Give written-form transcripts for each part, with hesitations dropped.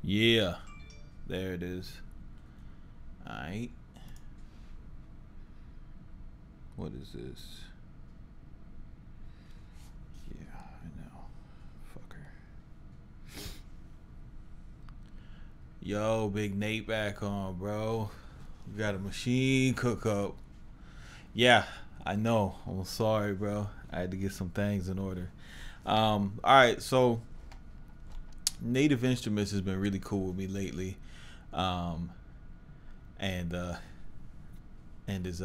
Yeah, there it is. Alright. What is this? Yeah, I know. Fucker. Yo, Big Nate back on, bro. We got a machine cook up. Yeah, I know. I'm sorry, bro. I had to get some things in order. Alright, so Native Instruments has been really cool with me lately. And is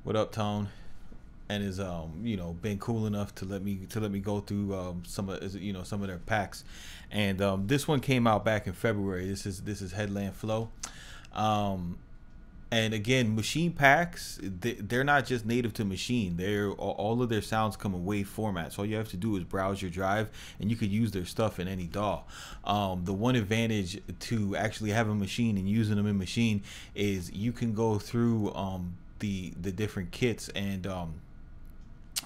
what up, Tone? And is you know, been cool enough to let me go through some of their packs. And this one came out back in February. This is Headland Flow. And again, Maschine packs, they're not just native to Maschine. They're all of their sounds come in WAV formats. All you have to do is browse your drive, and you could use their stuff in any DAW. The one advantage to actually having Maschine and using them in Maschine is you can go through the different kits and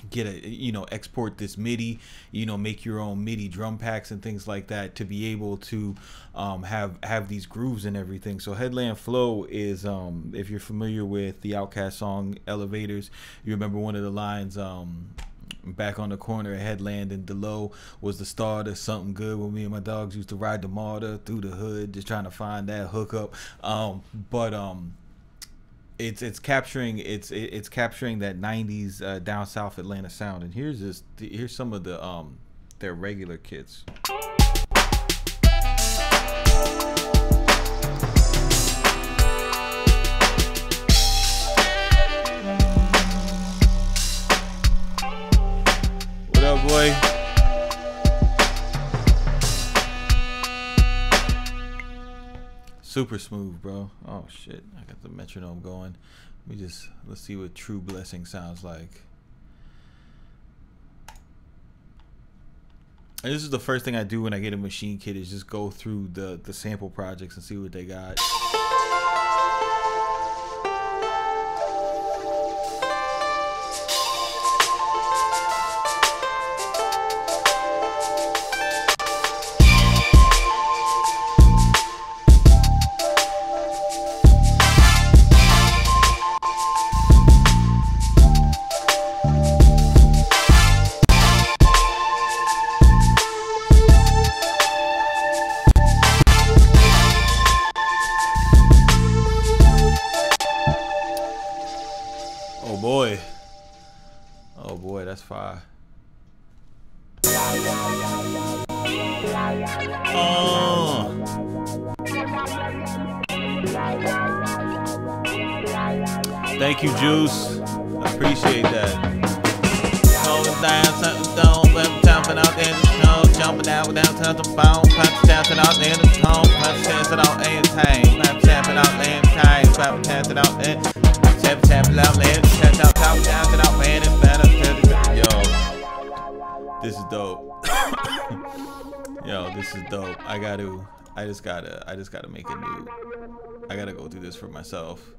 get a, you know, export this MIDI, you know, make your own MIDI drum packs and things like that to be able to have these grooves and everything. So Headland Flow is if you're familiar with the Outkast song Elevators, you remember one of the lines, back on the corner of Headland and Delow was the start of something good when me and my dogs used to ride the Marta through the hood just trying to find that hookup. It's capturing that 90s down south Atlanta sound. And here's some of the their regular kits. What up, boy? Super smooth, bro. Oh shit, I got the metronome going. Let's see what True Blessing sounds like. And this is the first thing I do when I get a Maschine kit, is just go through the sample projects and see what they got. Oh boy, that's fire. Thank you, Juice. I appreciate that. Jumping out there in the snow, jumping out down to the bone, punch dancing out there in the snow, punch dancing out there in the time, punch tapping out there in the time, punch dancing out there, tapping out there, dancing out there, it's better. Yo, this is dope. Yo, this is dope. I just gotta make a new. I gotta go through this for myself.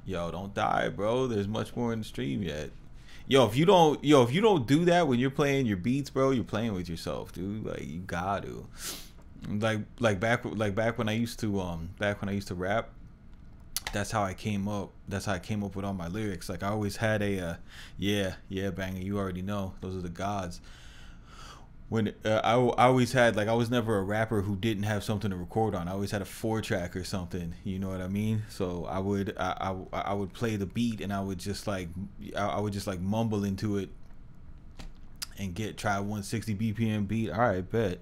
Yo, don't die, bro. There's much more in the stream yet. Yo, if you don't do that when you're playing your beats, bro, you're playing with yourself, dude. Like, you got to. Like back when I used to rap, that's how I came up. That's how I came up with all my lyrics. Like, I always had a yeah, banger. You already know. Those are the gods. When I always had, like, I was never a rapper who didn't have something to record on. I always had a 4-track or something, you know what I mean? So I would play the beat, and I would just like mumble into it and try 160 BPM beat. All right, bet.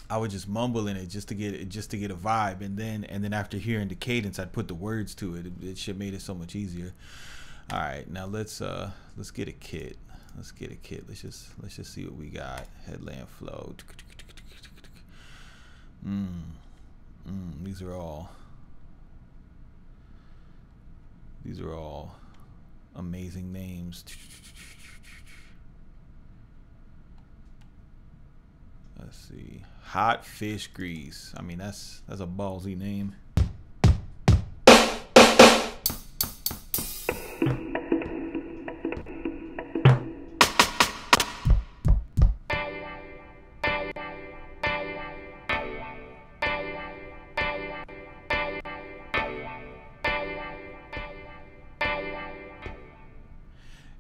I would just mumble in it just to get a vibe, and then after hearing the cadence, I'd put the words to it. It shit made it so much easier. All right, now let's get a kit. Let's get a kit. Let's just see what we got. Headland Flow. These are all amazing names. Let's see. Hot Fish Grease. I mean, that's a ballsy name.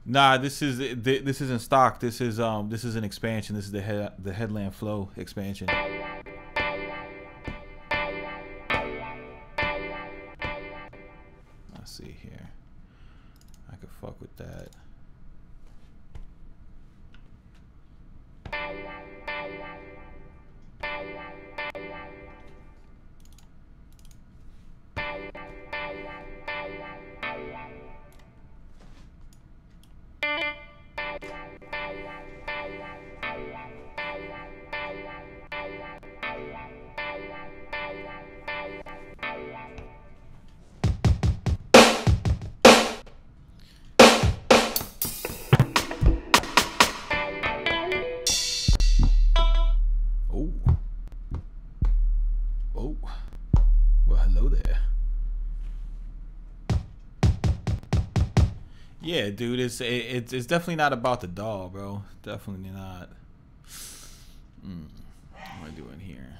Nah, this isn't stock. This is an expansion. This is the Headland Flow expansion. Let's see here. I could fuck with that. Oh, well, hello there. Yeah, dude, it's definitely not about the doll, bro. Definitely not. What am I doing here?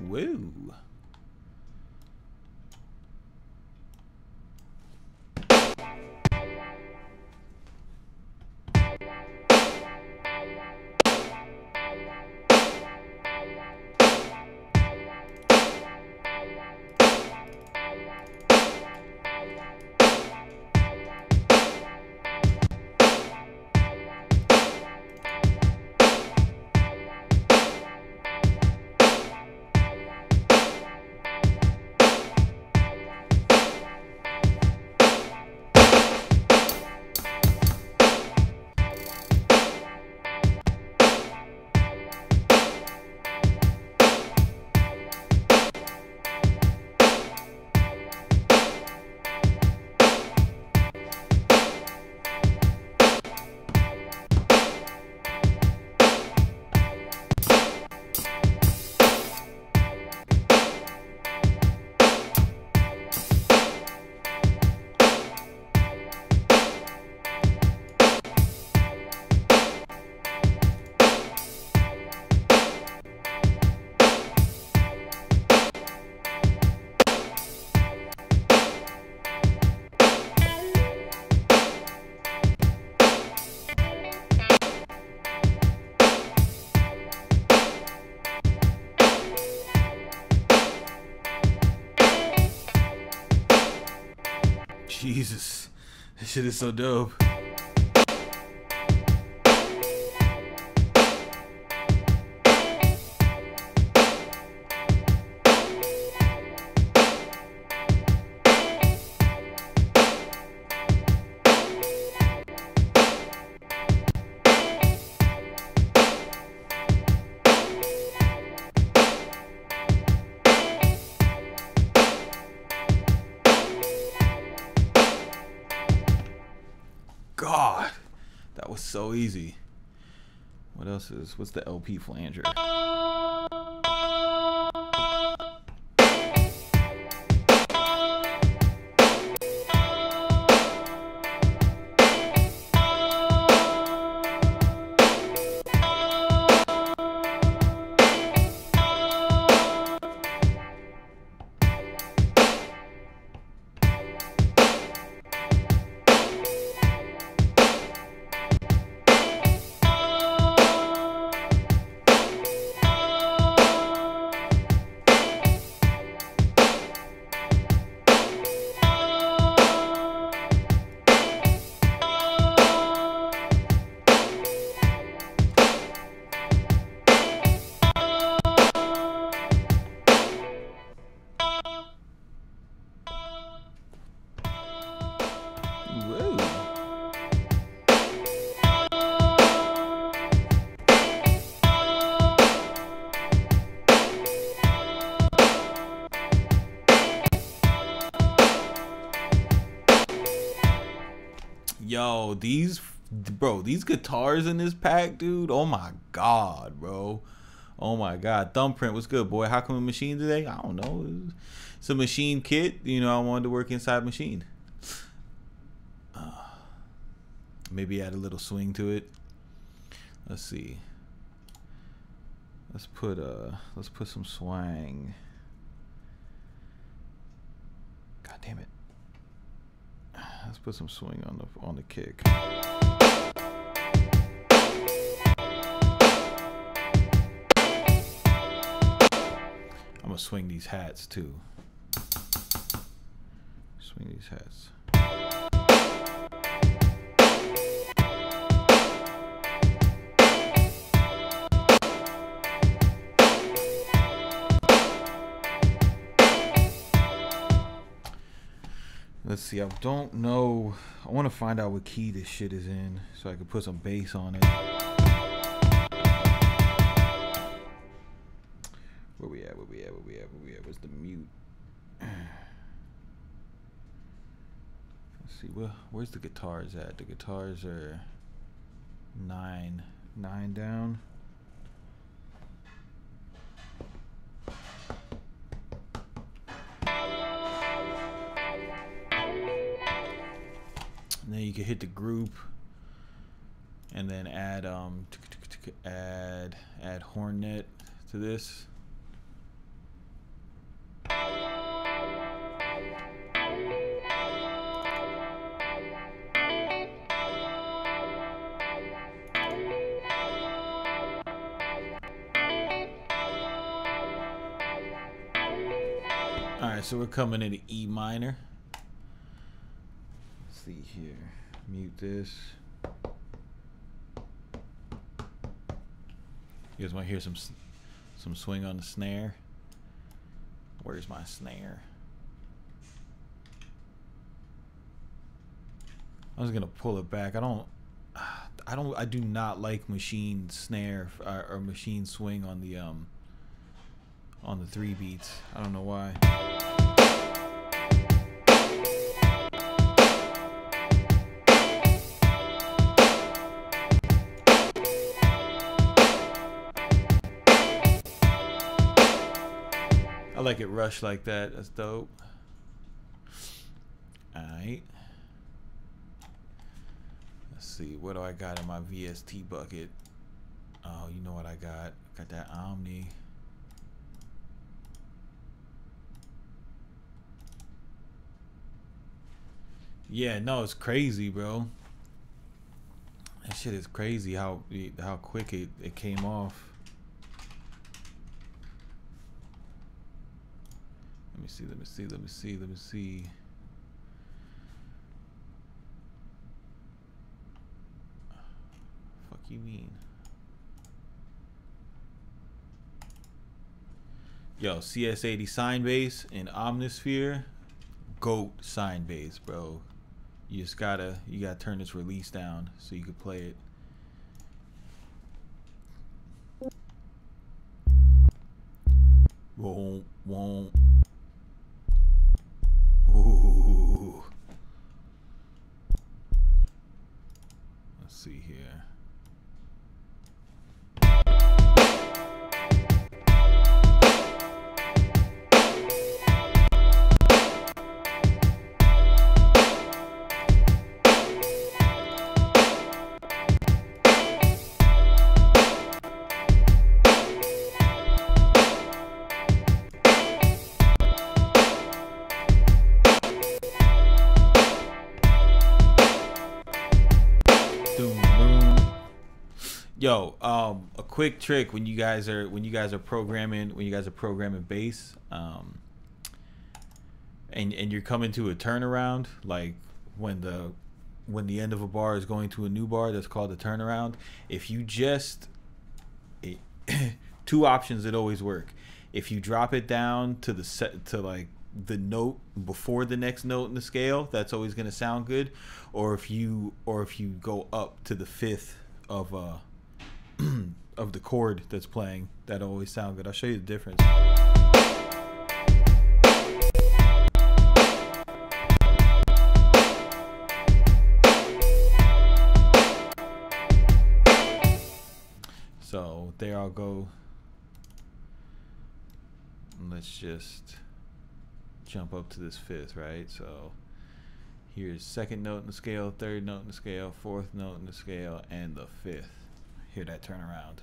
Woo. Jesus, this shit is so dope. God, that was so easy. What else is, what's the LP flanger? Yo, these guitars in this pack, dude. Oh my God, bro. Oh my God. Thumbprint, what's good, boy? How come a Maschine today? I don't know. It's a Maschine kit. You know, I wanted to work inside Maschine. Maybe add a little swing to it. Let's see. Let's put some swang. damn it. Let's put some swing on the kick. I'm gonna swing these hats too. Swing these hats. Let's see, I don't know. I want to find out what key this shit is in so I can put some bass on it. Where we at? Where's the mute? Let's see, where's the guitars at? The guitars are 9 down. And then you can hit the group and then add add hornet to this. All right, so we're coming into E minor. See here, mute this. You guys want to hear some swing on the snare? Where's my snare? I was gonna pull it back. I do not like Maschine snare or Maschine swing on the 3 beats. I don't know why. I like it rushed like that. That's dope. Alright. Let's see. What do I got in my VST bucket? Oh, you know what I got? Got that Omni. Yeah, no, it's crazy, bro. That shit is crazy how quick it came off. Let me see. Fuck you mean? Yo, CS80 sine bass and Omnisphere, GOAT sine bass, bro. You gotta turn this release down so you can play it. Won't. Ooh. Let's see here. Yo, a quick trick when you guys are programming bass, and you're coming to a turnaround, like when the end of a bar is going to a new bar, that's called a turnaround. If you just two options that always work. If you drop it down to the note before the next note in the scale, that's always going to sound good. Or if you go up to the 5th of the chord that's playing, that always sound good. I'll show you the difference. So there I'll go. Let's just jump up to this 5th, right? So here's 2nd note in the scale, 3rd note in the scale, 4th note in the scale, and the 5th. Hear that turnaround.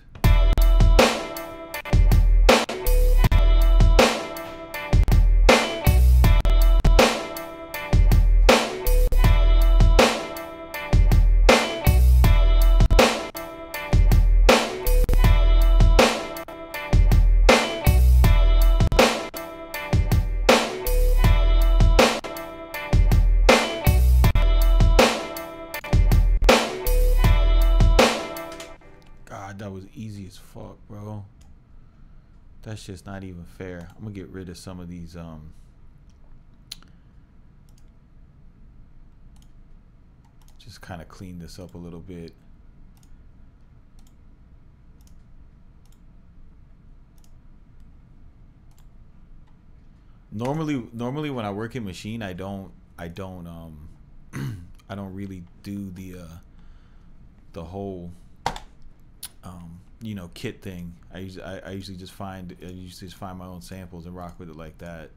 as fuck, bro. That's just not even fair. I'm gonna get rid of some of these just kind of clean this up a little bit. Normally when I work in Maschine, I don't I don't really do the whole you know, kit thing. I usually just find my own samples and rock with it like that.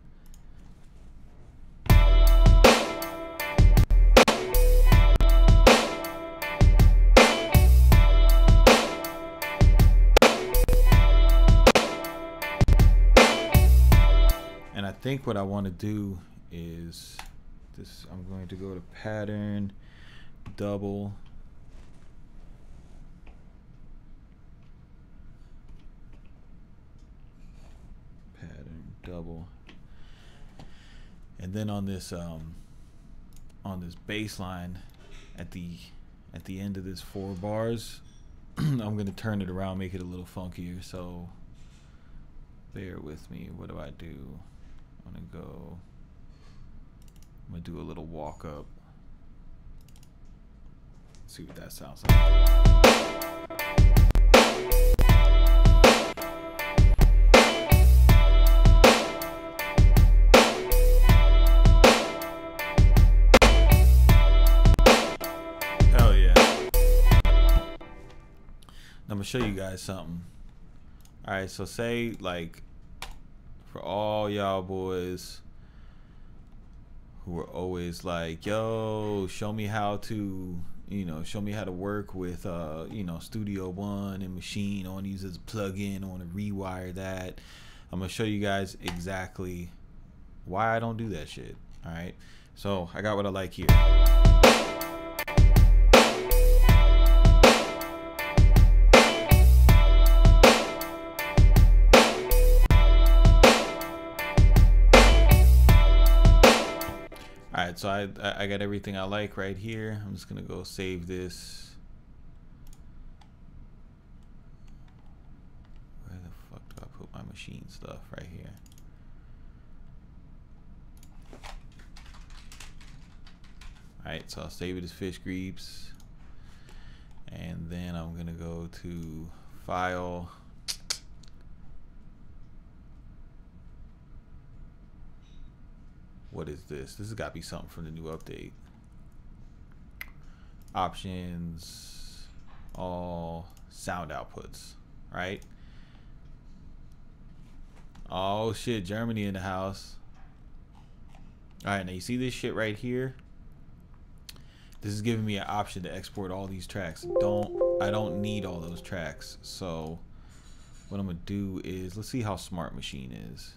And I think what I want to do is this. I'm going to go to pattern, double. Double, and then on this bass line at the end of this 4 bars, I'm gonna turn it around, make it a little funkier. So bear with me. What do? I'm gonna do a little walk up. Let's see what that sounds like. I'm gonna show you guys something. All right, so say like for all y'all boys who are always like, yo, show me how to, you know, show me how to work with you know, Studio One and Maschine. I want to use as a plugin. I want to rewire that. I'm gonna show you guys exactly why I don't do that shit. All right, so I got what I like here. Alright, so I got everything I like right here. I'm just gonna go save this. Where the fuck do I put my Maschine stuff? Right here. Alright, so I'll save it as fish greeps. And then I'm gonna go to file. What is this? This has got to be something from the new update. Options, all sound outputs, right? Oh shit, Germany in the house. All right, now you see this shit right here? This is giving me an option to export all these tracks. I don't need all those tracks. So what I'm gonna do is, let's see how smart Maschine is.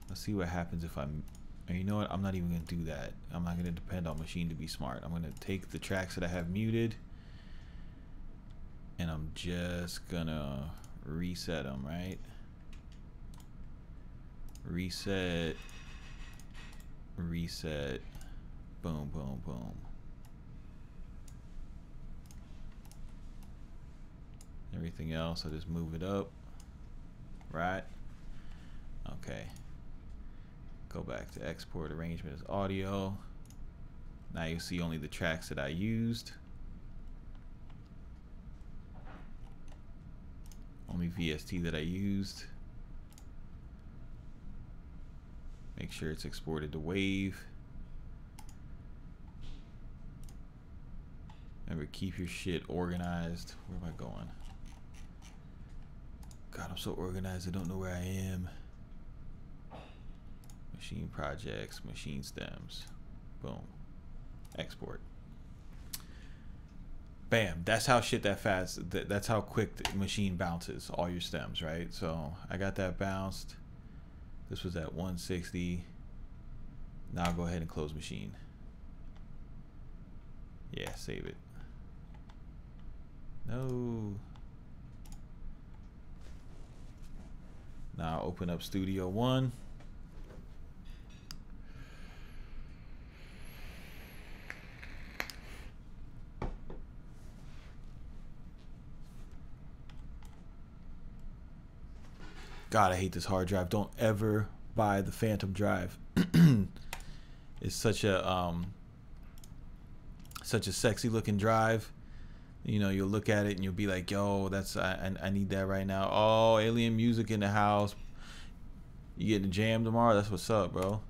Let's see what happens if I'm. And you know what? I'm not even going to do that. I'm not going to depend on Maschine to be smart. I'm going to take the tracks that I have muted, and I'm just going to reset them, right? Reset. Reset. Boom, boom, boom. Everything else, I just move it up, right? Okay. Go back to export arrangement as audio. Now you see only the tracks that I used. Only VST that I used. Make sure it's exported to wave. Remember, keep your shit organized. Where am I going? God, I'm so organized, I don't know where I am. Maschine projects, Maschine stems. Boom. Export. Bam. That's how shit that fast. That's how quick the Maschine bounces all your stems, right? So I got that bounced. This was at 160. Now I'll go ahead and close Maschine. Yeah, save it. No. Now I'll open up Studio One. God, I hate this hard drive. Don't ever buy the Phantom drive. It's such a sexy looking drive. You know, you'll look at it and you'll be like, yo, that's I need that right now. Oh, alien music in the house. You getting a jam tomorrow? That's what's up, bro.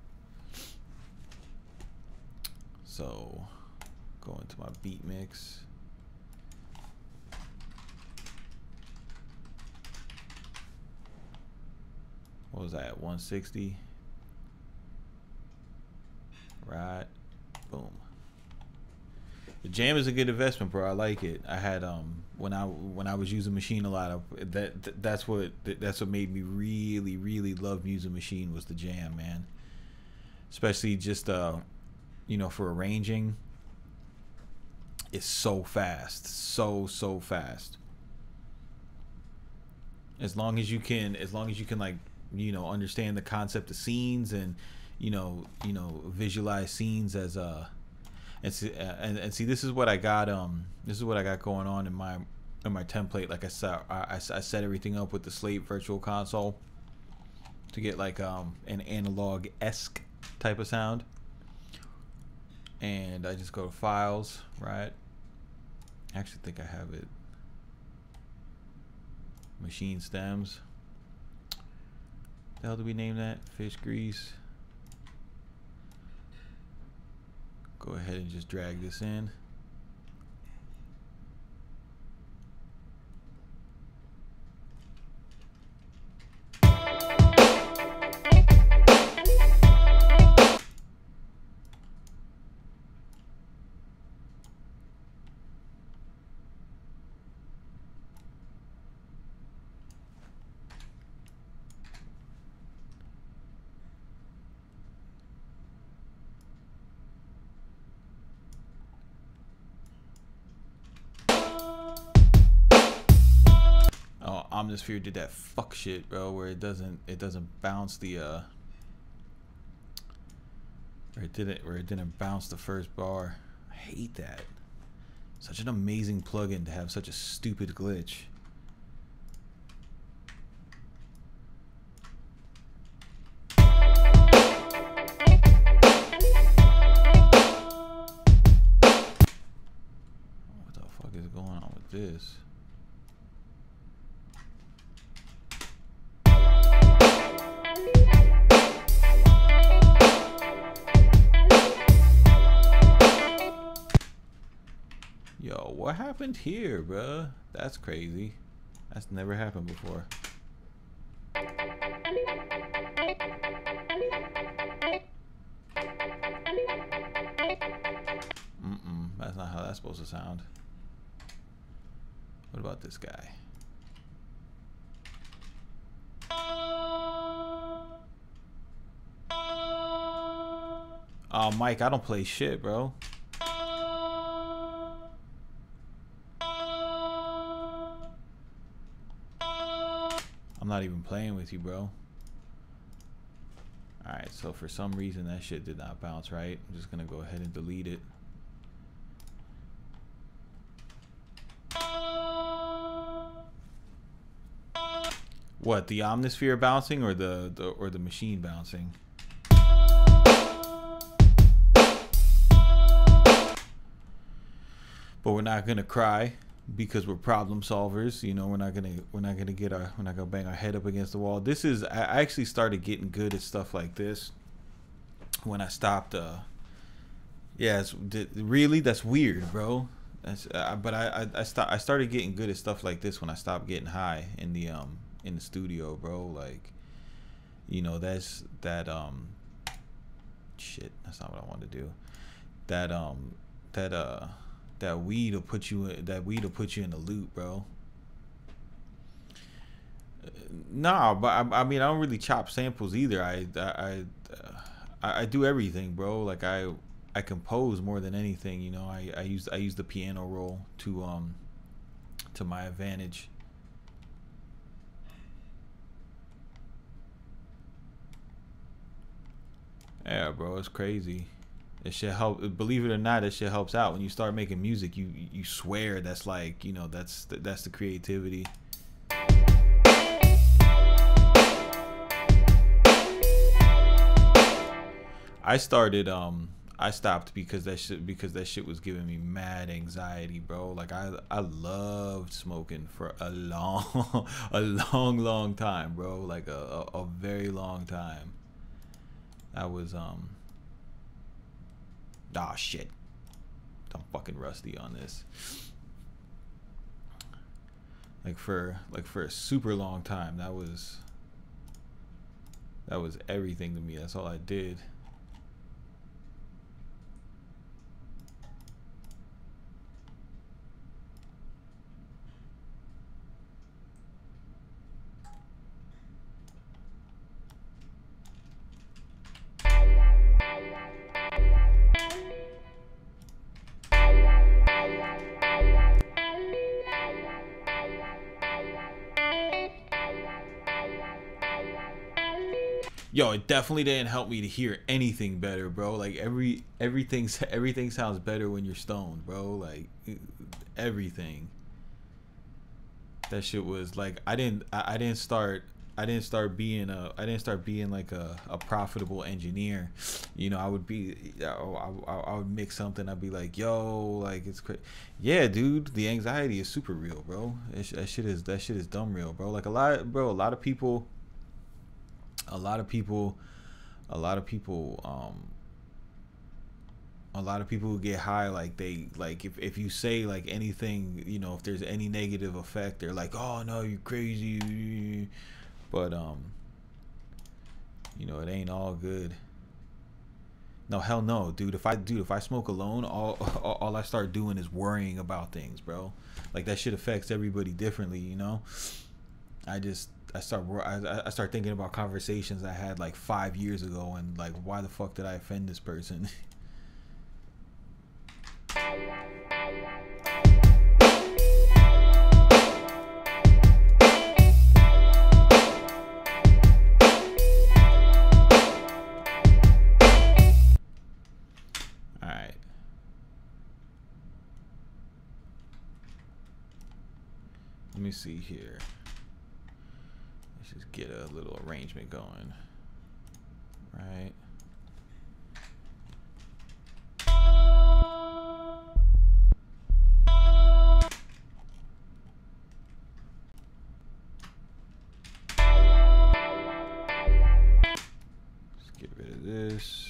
So, go into my beat mix. What was that? 160. Right. Boom. The jam is a good investment, bro. I like it. I had when I was using Maschine a lot, that's what made me really love using Maschine was the jam, man. Especially just you know, for arranging. It's so fast, so fast. As long as you can like, you know, understand the concept of scenes and you know visualize scenes as and see this is what I got going on in my template. Like I said, I set everything up with the Slate Virtual Console to get like an analog-esque type of sound, and I just go to files, right? I actually think I have it. Maschine stems. The hell do we name that? Fish grease. Go ahead and just drag this in. Omnisphere did that fuck shit, bro, where it doesn't bounce the where it didn't bounce the first bar. I hate that. Such an amazing plugin to have such a stupid glitch. What the fuck is going on with this? Yo, what happened here, bruh? That's crazy. That's never happened before. That's not how that's supposed to sound. What about this guy? Oh, Mike, I don't play shit, bro. I'm not even playing with you, bro. Alright, so for some reason that shit did not bounce right. I'm just gonna go ahead and delete it. What, the Omnisphere bouncing or the Maschine bouncing? But we're not gonna cry because we're problem solvers. You know, we're not gonna bang our head up against the wall. This is, I actually started getting good at stuff like this when I stopped. Yeah, really, that's weird, bro. That's but I started getting good at stuff like this when I stopped getting high in the studio, bro. Like, you know, shit, that's not what I want to do. That weed will put you in the loop, bro. Nah, but I mean, I don't really chop samples either. I do everything, bro. Like I compose more than anything, you know. I use the piano roll to my advantage. Yeah, bro, it's crazy. It should help. Believe it or not, it shit helps out when you start making music. You swear that's like, you know, that's the creativity. I started I stopped because that shit was giving me mad anxiety, bro. Like I loved smoking for a long a long time, bro. Like a very long time. I was ah shit. I'm fucking rusty on this. Like for a super long time, that was everything to me. That's all I did. Yo, it definitely didn't help me to hear anything better, bro. Like everything sounds better when you're stoned, bro. Like everything. That shit was like I didn't start being like a profitable engineer. You know, I would mix something. I'd be like, yo, like it's crazy. Yeah, dude, the anxiety is super real, bro. That shit is dumb real, bro. Like a lot of people who get high, like they like if you say like anything, you know, if there's any negative effect, they're like, oh no, you're crazy. But you know, it ain't all good. No, hell no, dude. If I smoke alone, all I start doing is worrying about things, bro. Like that shit affects everybody differently, you know. I start thinking about conversations I had like 5 years ago, and like, why the fuck did I offend this person? All right. Let me see here. Just get a little arrangement going, right? Let's get rid of this.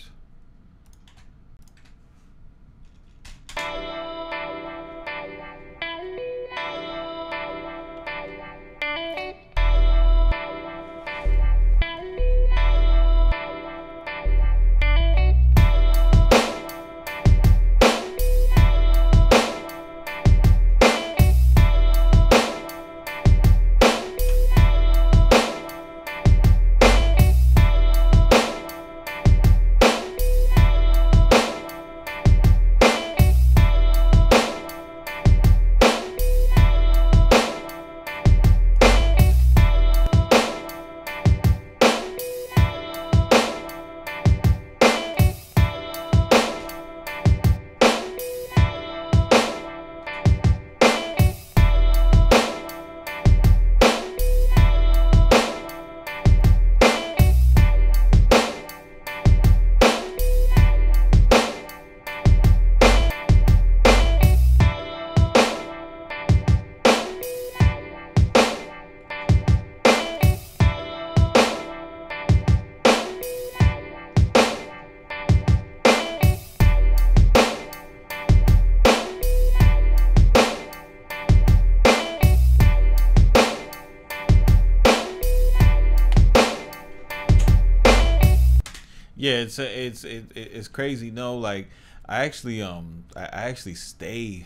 Yeah, it's crazy. No, like I actually stay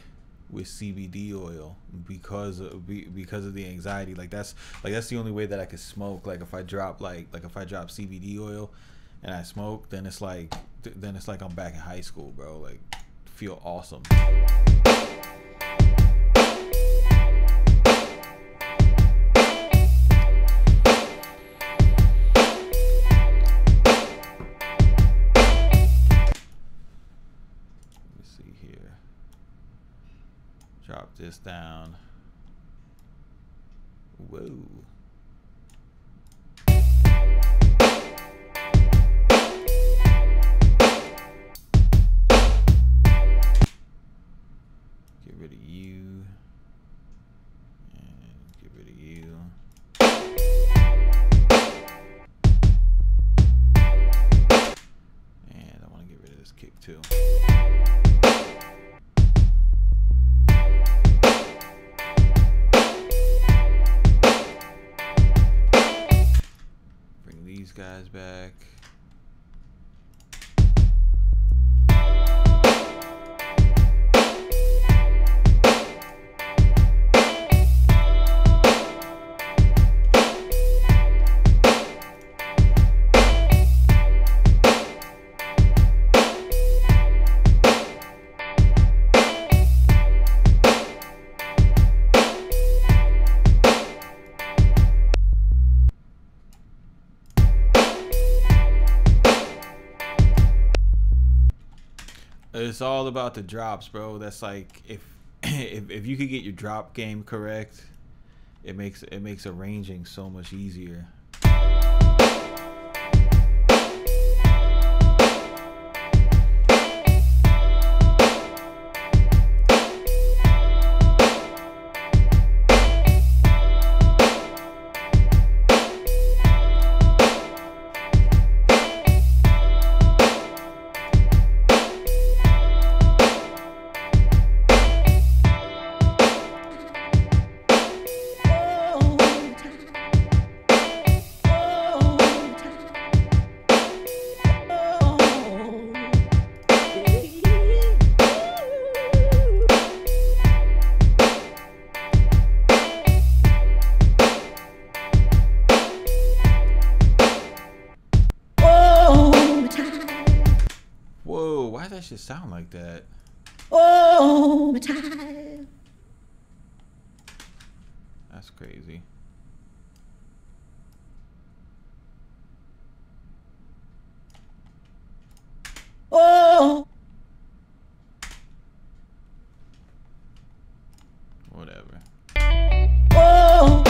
with CBD oil because of the anxiety. Like that's the only way that I could smoke. Like if I drop CBD oil and I smoke, then it's like I'm back in high school, bro. Like feel awesome. Drop this down. Whoa. It's all about the drops, bro. That's like if you could get your drop game correct, it makes arranging so much easier. Whoa, why does that shit sound like that? Oh, time. That's crazy. Oh. Whatever. Oh.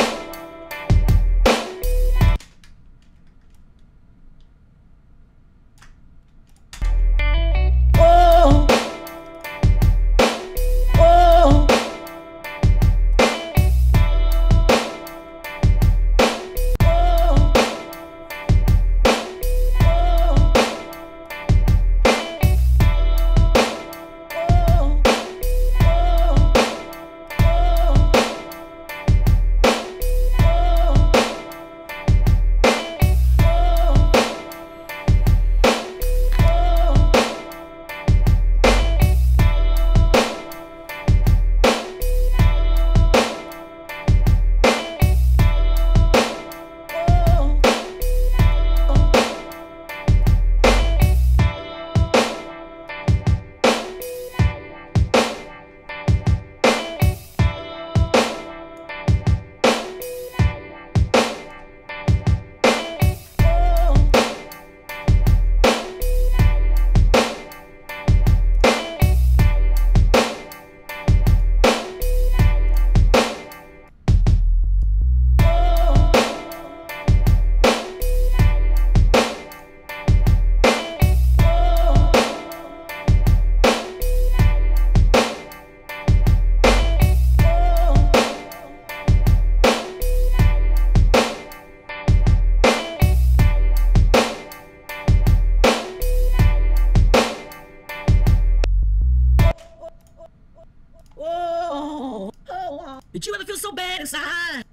Did you ever feel so bad inside?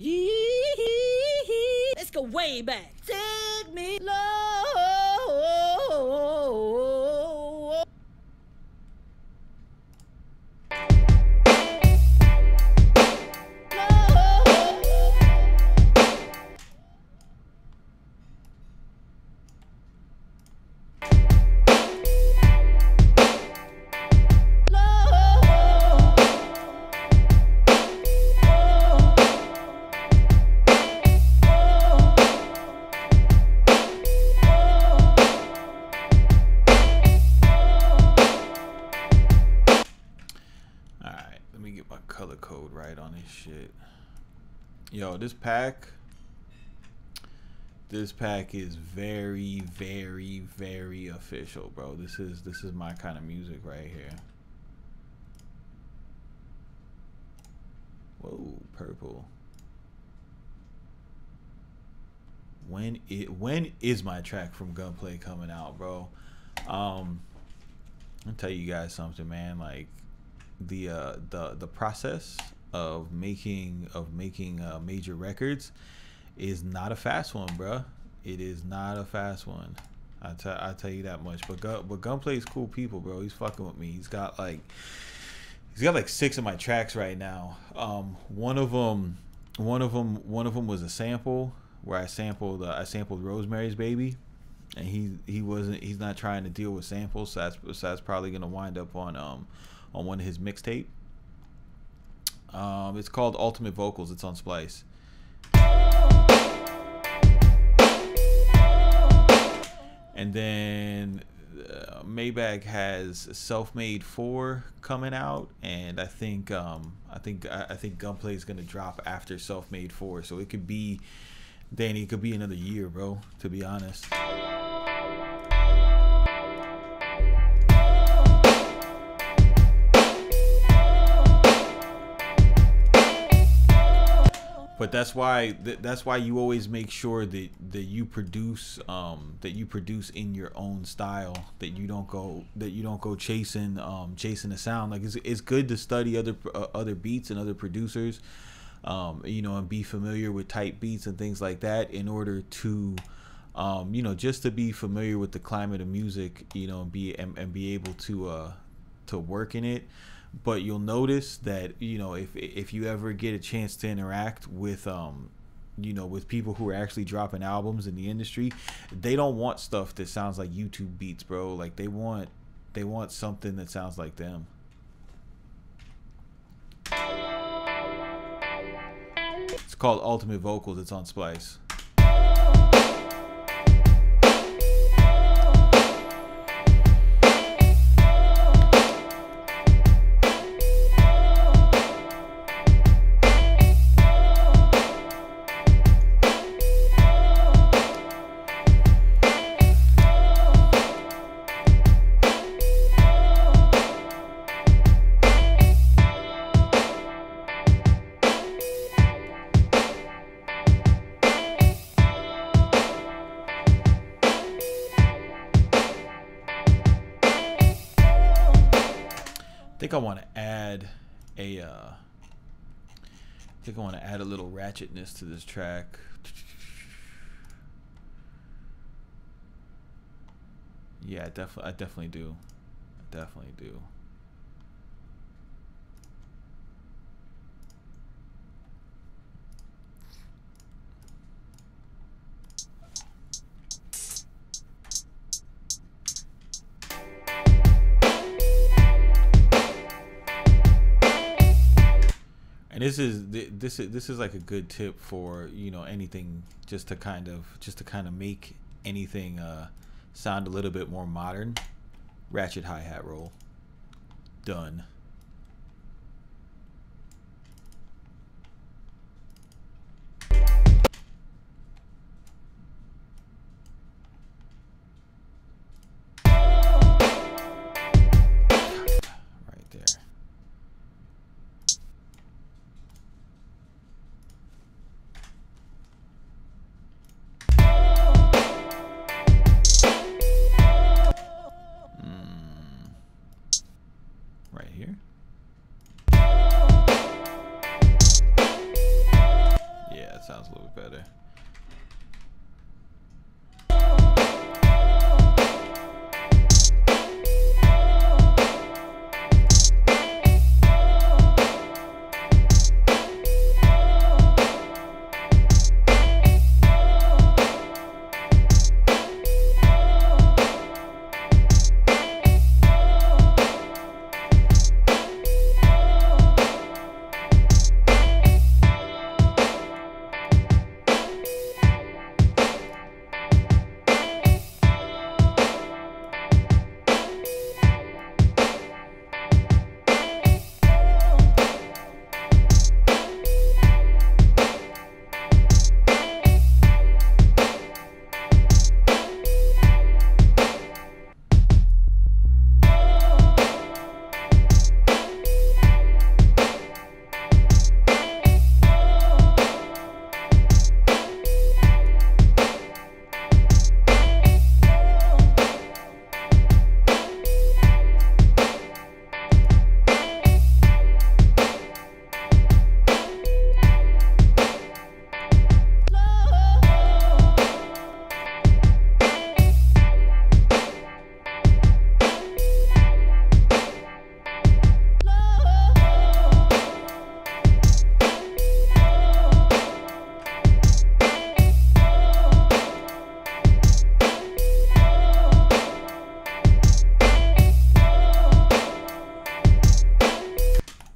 Let's go way back. Take me low. Color code right on this shit. Yo, this pack is very, very, very official, bro. This is my kind of music right here. Whoa, purple. When is my track from Gunplay coming out, bro? I'll tell you guys something, man. Like the process of making major records is not a fast one, bro. It is not a fast one. I tell you that much. But Gunplay is cool people, bro. He's fucking with me. He's got like 6 of my tracks right now. One of them was a sample where I sampled Rosemary's Baby, and he's not trying to deal with samples, so that's probably gonna wind up on one of his mixtape. It's called Ultimate Vocals. It's on Splice. And then Maybach has Self-Made 4 coming out, and I think Gunplay is gonna drop after Self-Made 4, so it could be, Danny, it could be another year, bro, to be honest. But that's why you always make sure that you produce in your own style, that you don't go chasing the sound. Like it's good to study other beats and other producers, you know, and be familiar with type beats and things like that in order to you know, just to be familiar with the climate of music, you know, and be able to work in it. But you'll notice that, you know, if you ever get a chance to interact with you know, with people who are actually dropping albums in the industry, they don't want stuff that sounds like YouTube beats, bro. Like they want something that sounds like them. It's called Ultimate Vocals. It's on Splice. I think I want to add a little ratchetness to this track. Yeah, I definitely do. I definitely do. And this is like a good tip for, you know, anything, just to kind of make anything sound a little bit more modern. Ratchet hi-hat roll. Done. Sounds a little bit better.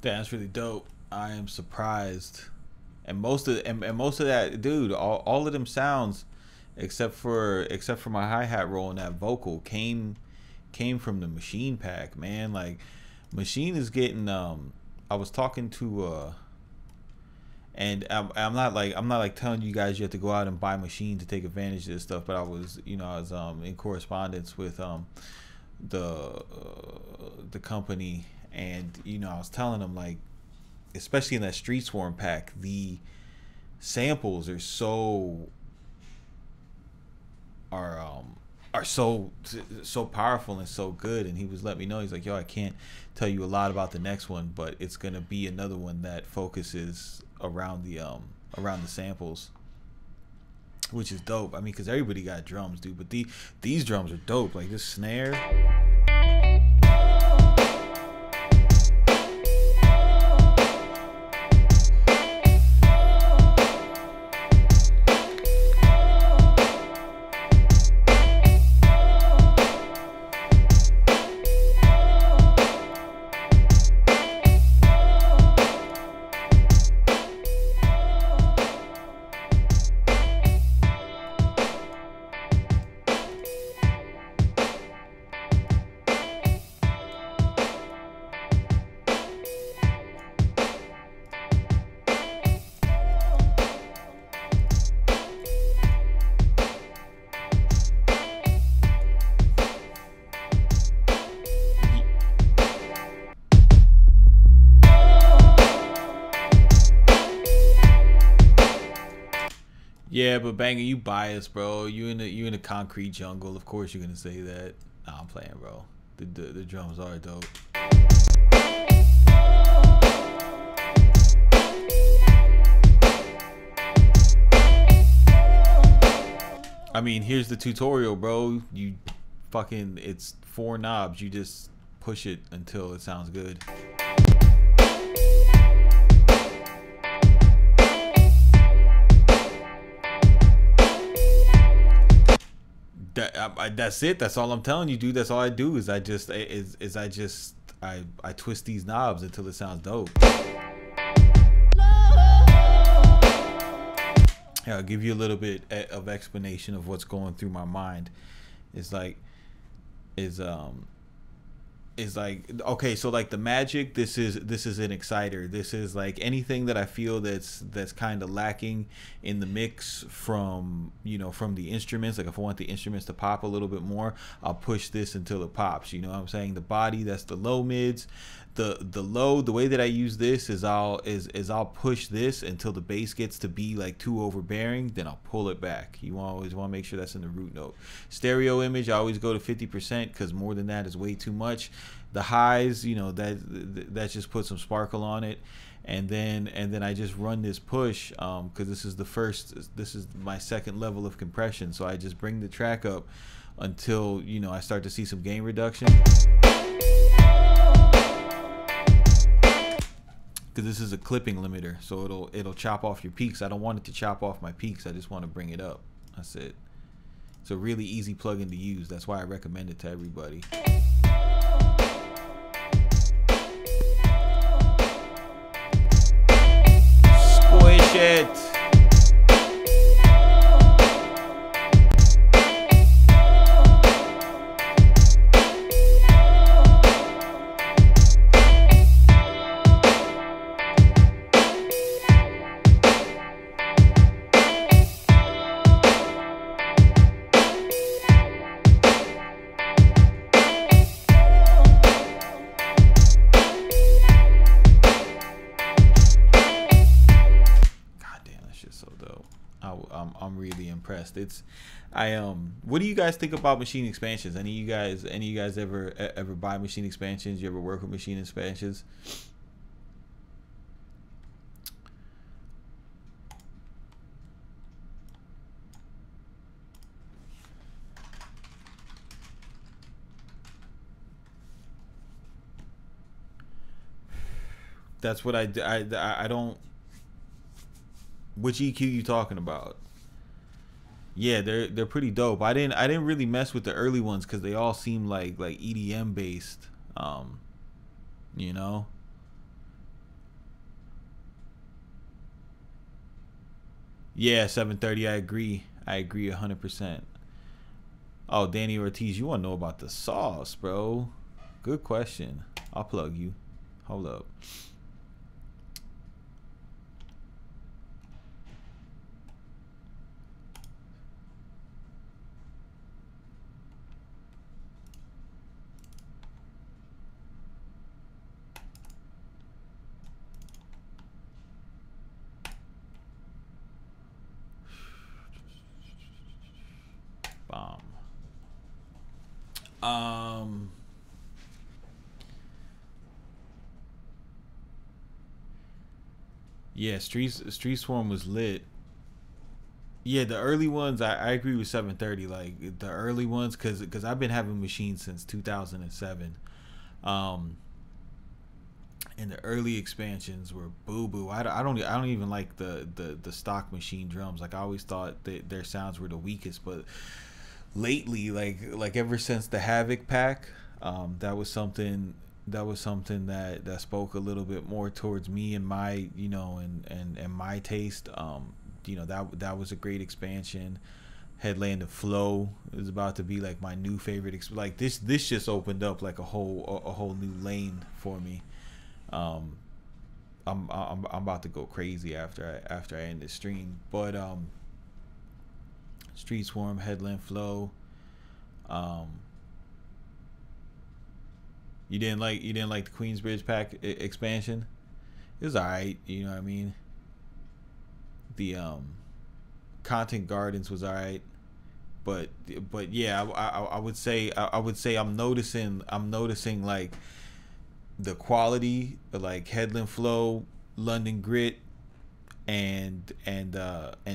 That's really dope. I am surprised, and most of that, dude, all of them sounds, except for my hi-hat roll and that vocal, came came from the Maschine pack, man. Like Maschine is getting I was talking to and I'm not like telling you guys you have to go out and buy Maschine to take advantage of this stuff, but I was in correspondence with the company, and I was telling them, like, especially in that Street Swarm pack, the samples are so powerful and so good. And he was letting me know, he's like, yo, I can't tell you a lot about the next one, but it's gonna be another one that focuses around the samples, which is dope. I mean, because everybody got drums, dude, but these drums are dope. Like this snare. Yeah, but Banger, you biased, bro. You in a concrete jungle. Of course you're gonna say that. Nah, I'm playing, bro. The drums are dope. I mean, here's the tutorial, bro. It's 4 knobs. You just push it until it sounds good. That's it. That's all I'm telling you, dude. That's all I do is I twist these knobs until it sounds dope. Yeah, I'll give you a little bit of explanation of what's going through my mind. It's like okay, so like the Magic, this is an exciter. This is like anything that I feel that's kind of lacking in the mix from the instruments. Like if I want the instruments to pop a little bit more, I'll push this until it pops. You know what I'm saying? The body, that's the low mids. The low, the way that I use this is I'll push this until the bass gets to be like too overbearing, then I'll pull it back. You always want to make sure that's in the root note. Stereo image, I always go to 50% because more than that is way too much. The highs, that just puts some sparkle on it. And then I just run this push because this is my second level of compression. So I just bring the track up until I start to see some gain reduction. Because this is a clipping limiter, so it'll chop off your peaks. I don't want it to chop off my peaks. I just want to bring it up. That's it. It's a really easy plugin to use. That's why I recommend it to everybody. Squish it. I'm really impressed. What do you guys think about Maschine expansions? Any of you guys ever buy Maschine expansions? You ever work with Maschine expansions? That's what I don't. Which EQ you talking about? Yeah, they're pretty dope. I didn't really mess with the early ones because they all seem like EDM based. You know. Yeah, 730. I agree 100%. Oh, Danny Ortiz, you want to know about the sauce, bro? Good question. I'll plug you. Hold up. Bomb. Yeah, Street Swarm was lit. Yeah, the early ones, I agree with 730. Like the early ones, cause I've been having machines since 2007. Um, and the early expansions were boo boo. I don't even like the stock machine drums. Like I always thought that their sounds were the weakest, but lately, like ever since the Havoc pack, that was something that spoke a little bit more towards me and my, you know, and my taste. You know, that was a great expansion. Headland and Flow is about to be like my new favorite. Like this just opened up like a whole new lane for me. I'm about to go crazy after I end this stream. But Street Swarm, Headland, Flow. You didn't like the Queensbridge pack expansion? It was alright, you know what I mean. The Content Gardens was alright, but yeah, I would say I'm noticing like the quality, like Headland Flow, London Grit, and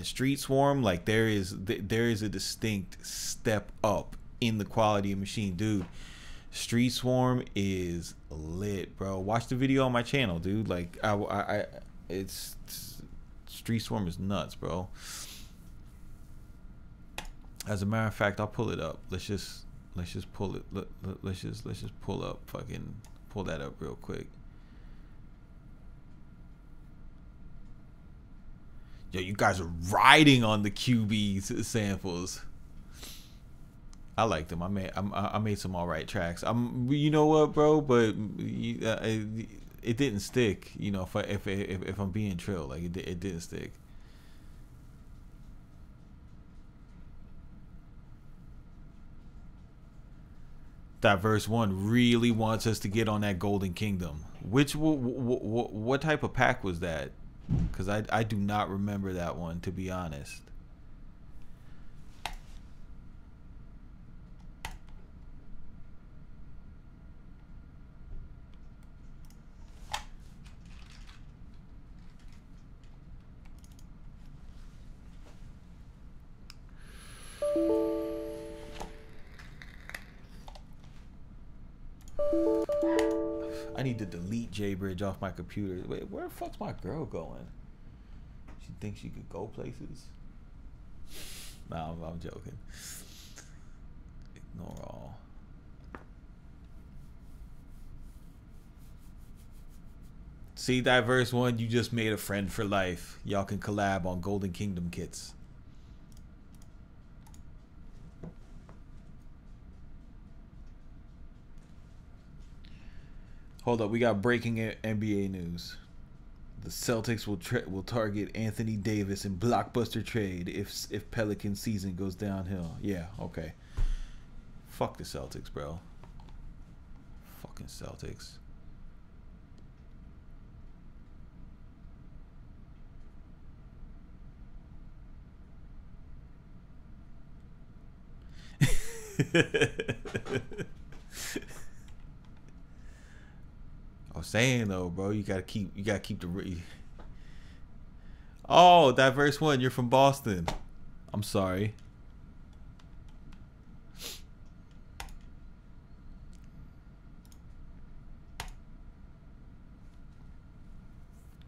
Street Swarm. Like there is a distinct step up in the quality of machine, dude. Street Swarm is lit, bro. Watch the video on my channel, dude. Like it's Street Swarm is nuts, bro. As a matter of fact, I'll pull it up. Let's just pull it. Let's just pull that up real quick. Yo, you guys are riding on the QB samples. I like them. I made some alright tracks. You know what, bro? But it didn't stick. You know, if I'm being trill, like it didn't stick. That verse 1 really wants us to get on that Golden Kingdom. What type of pack was that? Because I do not remember that one, to be honest. I need to delete J-Bridge off my computer. Wait, where the fuck's my girl going? She thinks she could go places? Nah, I'm joking. Ignore all. See, Diverse One, you just made a friend for life. Y'all can collab on Golden Kingdom kits. Hold up, we got breaking NBA news. The Celtics will target Anthony Davis in blockbuster trade if Pelican season goes downhill. Yeah, okay. Fuck the Celtics, bro. Fucking Celtics. I was saying though, bro, you gotta keep the. Oh, Diverse One, you're from Boston. I'm sorry.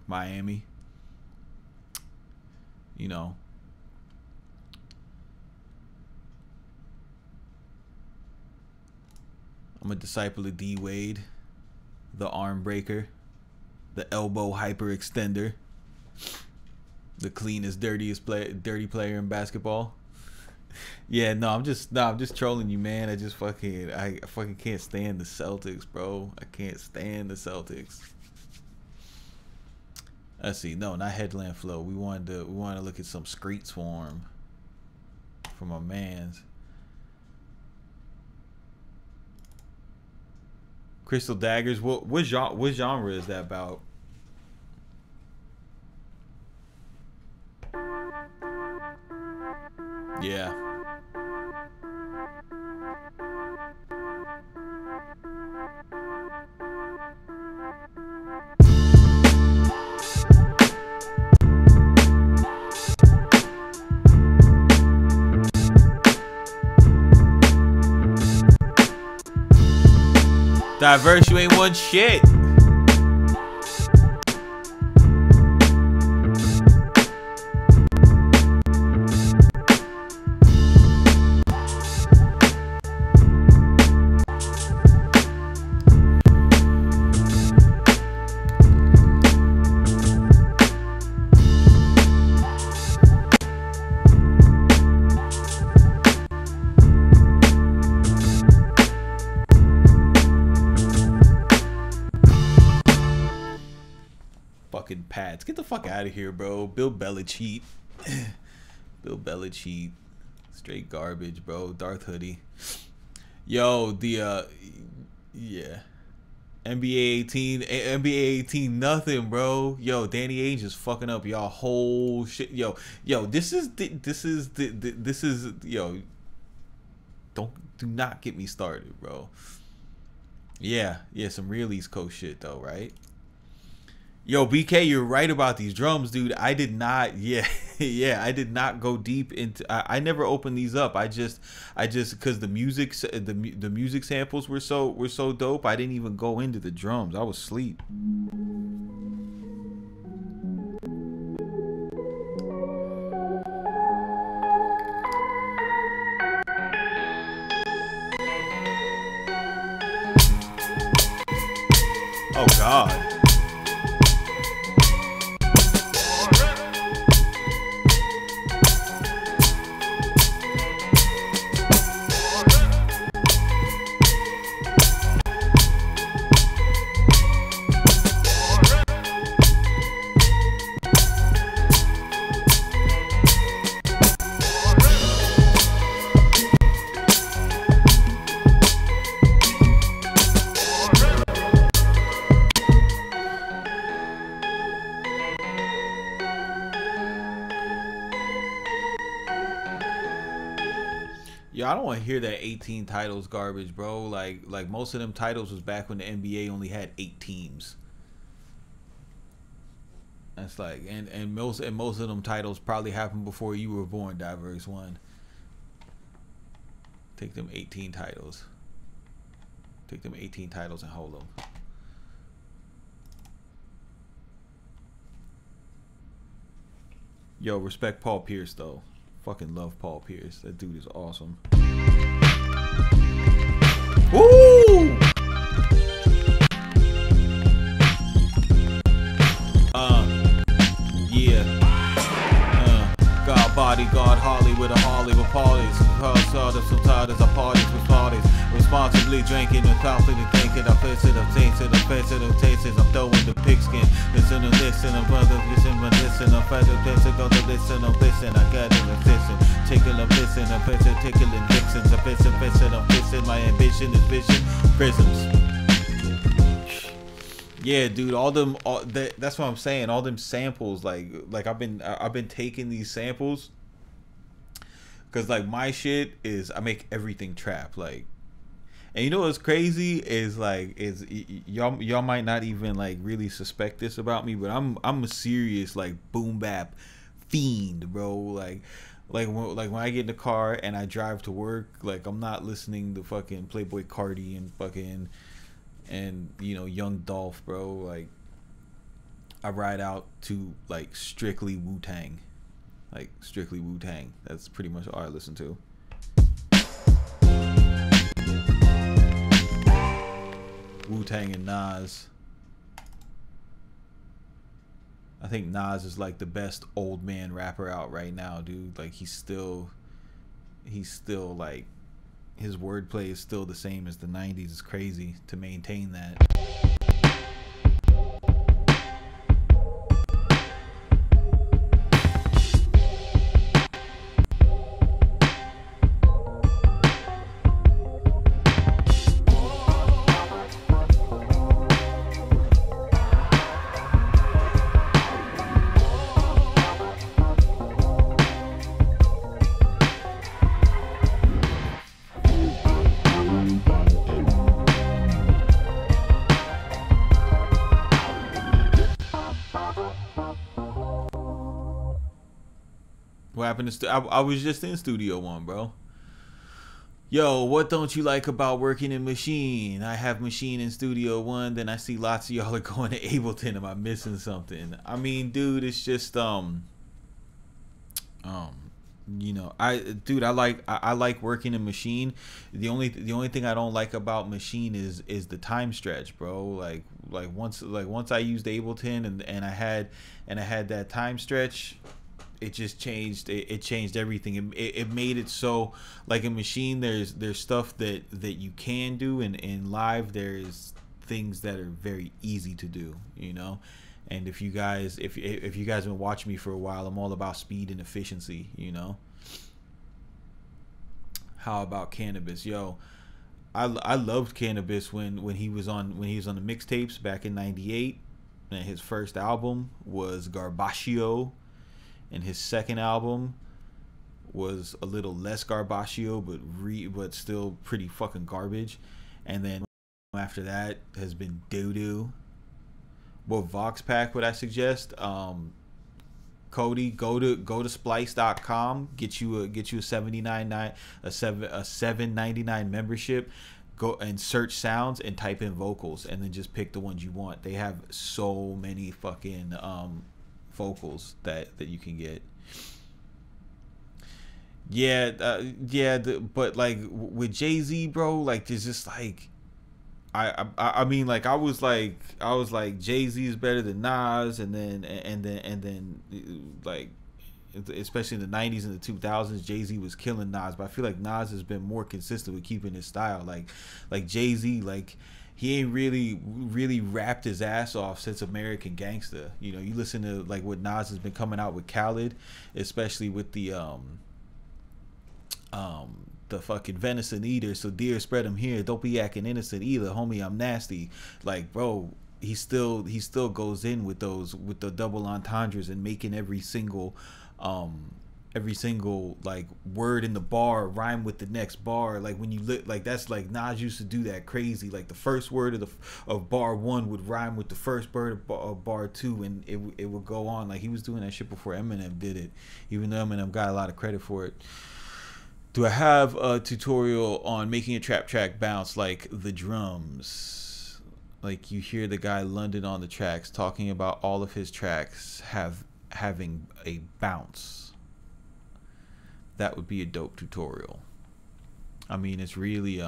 Miami. You know. I'm a disciple of D Wade. The arm breaker, the elbow hyperextender, the cleanest, dirty player in basketball. Yeah, no, I'm just trolling you, man. I fucking can't stand the Celtics, bro. I can't stand the Celtics. Let's see. No, not Headland Flow. We wanted to look at some Screet Swarm from our mans. Crystal Daggers. What genre is that about? Yeah. Diverse, you ain't one shit. Fucking Pats. Get the fuck out of here, bro. Bill Belichick. Bill Belichick. Straight garbage, bro. Darth Hoodie. Yo, the yeah. NBA 18 nothing, bro. Yo, Danny Ainge is fucking up y'all whole shit. Yo, this is yo. Do not get me started, bro. Yeah, some real East Coast shit though, right? Yo, BK, you're right about these drums, dude. I did not, yeah, I did not go deep into. I never opened these up. I just, because the music samples were so dope. I didn't even go into the drums. I was asleep. Oh God. Yo, I don't want to hear that 18 titles garbage, bro. Like most of them titles was back when the NBA only had 8 teams. That's like, and most of them titles probably happened before you were born. Diverse One. Take them 18 titles. Take them 18 titles and hold them. Yo, respect Paul Pierce though. Fucking love Paul Pierce. That dude is awesome. Woo! Yeah. God body, God Harley with a Harley with parties. Sometimes I parties with parties. Responsibly drinking and confidently thinking. I face it, I taste it, I face it, I taste it. I'm throwing the pigskin. Listen and listen, I'm brother, listen, but listen. I'm fed up, listen, go to listen, I'm listen. I got it, I'm listen. Taking a listen, I'm listen, tickling vixens. I'm listen, I'm listen. My ambition is vision. Prisms. Yeah, dude, that's what I'm saying. All them samples, like I've been taking these samples, cause like my shit is I make everything trap, like, and you know what's crazy is y'all might not even like really suspect this about me, but I'm a serious like boom bap fiend, bro. Like when I get in the car and I drive to work, like I'm not listening to fucking Playboy Cardi and fucking. And you know, Young Dolph, bro. Like I ride out to like strictly Wu-Tang. Like strictly Wu-Tang. That's pretty much all I listen to. Wu-Tang and Nas. I think Nas is like the best old man rapper out right now, dude. Like he's still he's still like, his wordplay is still the same as the 90s. It's crazy to maintain that. What happened to I was just in Studio One, bro. Yo, what don't you like about working in Maschine? I have Maschine in Studio One, then I see lots of y'all are going to Ableton. Am I missing something? I mean, dude, it's just you know, I like working in Maschine. The only thing I don't like about Maschine is the time stretch, bro. Like once I used Ableton and I had that time stretch, it just changed. It changed everything. It made it so, like, in Maschine, there's stuff that you can do, and in live there's things that are very easy to do, you know. And if you guys have been watching me for a while, I'm all about speed and efficiency, you know. How about Cannabis? Yo, I loved Cannabis when he was on the mixtapes back in '98, and his first album was Garbaccio. And his second album was a little less Garbaccio, but still pretty fucking garbage. And then after that has been doo-doo. What Vox Pack would I suggest? Cody, go to splice.com, get you a $7.99 membership. Go and search sounds and type in vocals, and then just pick the ones you want. They have so many fucking vocals that you can get. But like with Jay-Z, bro, like there's just like I mean, like I was like Jay-Z is better than Nas, and then like, especially in the 90s and the 2000s, Jay-Z was killing Nas, but I feel like Nas has been more consistent with keeping his style. Like Jay-Z, like he ain't really rapped his ass off since American Gangsta. You know, you listen to like what Nas has been coming out with Khaled, especially with the fucking venison eater. So dear, spread them here. Don't be acting innocent either, homie. I'm nasty. Like, bro, he still goes in with the double entendres and making every single like word in the bar rhyme with the next bar. Like when you like that's like Nas used to do that crazy. Like the first word of bar one would rhyme with the first word of bar two, and it would go on. Like he was doing that shit before Eminem did it, even though Eminem got a lot of credit for it. Do I have a tutorial on making a trap track bounce like the drums? Like you hear the guy London on the tracks talking about all of his tracks having a bounce. That would be a dope tutorial. I mean, it's really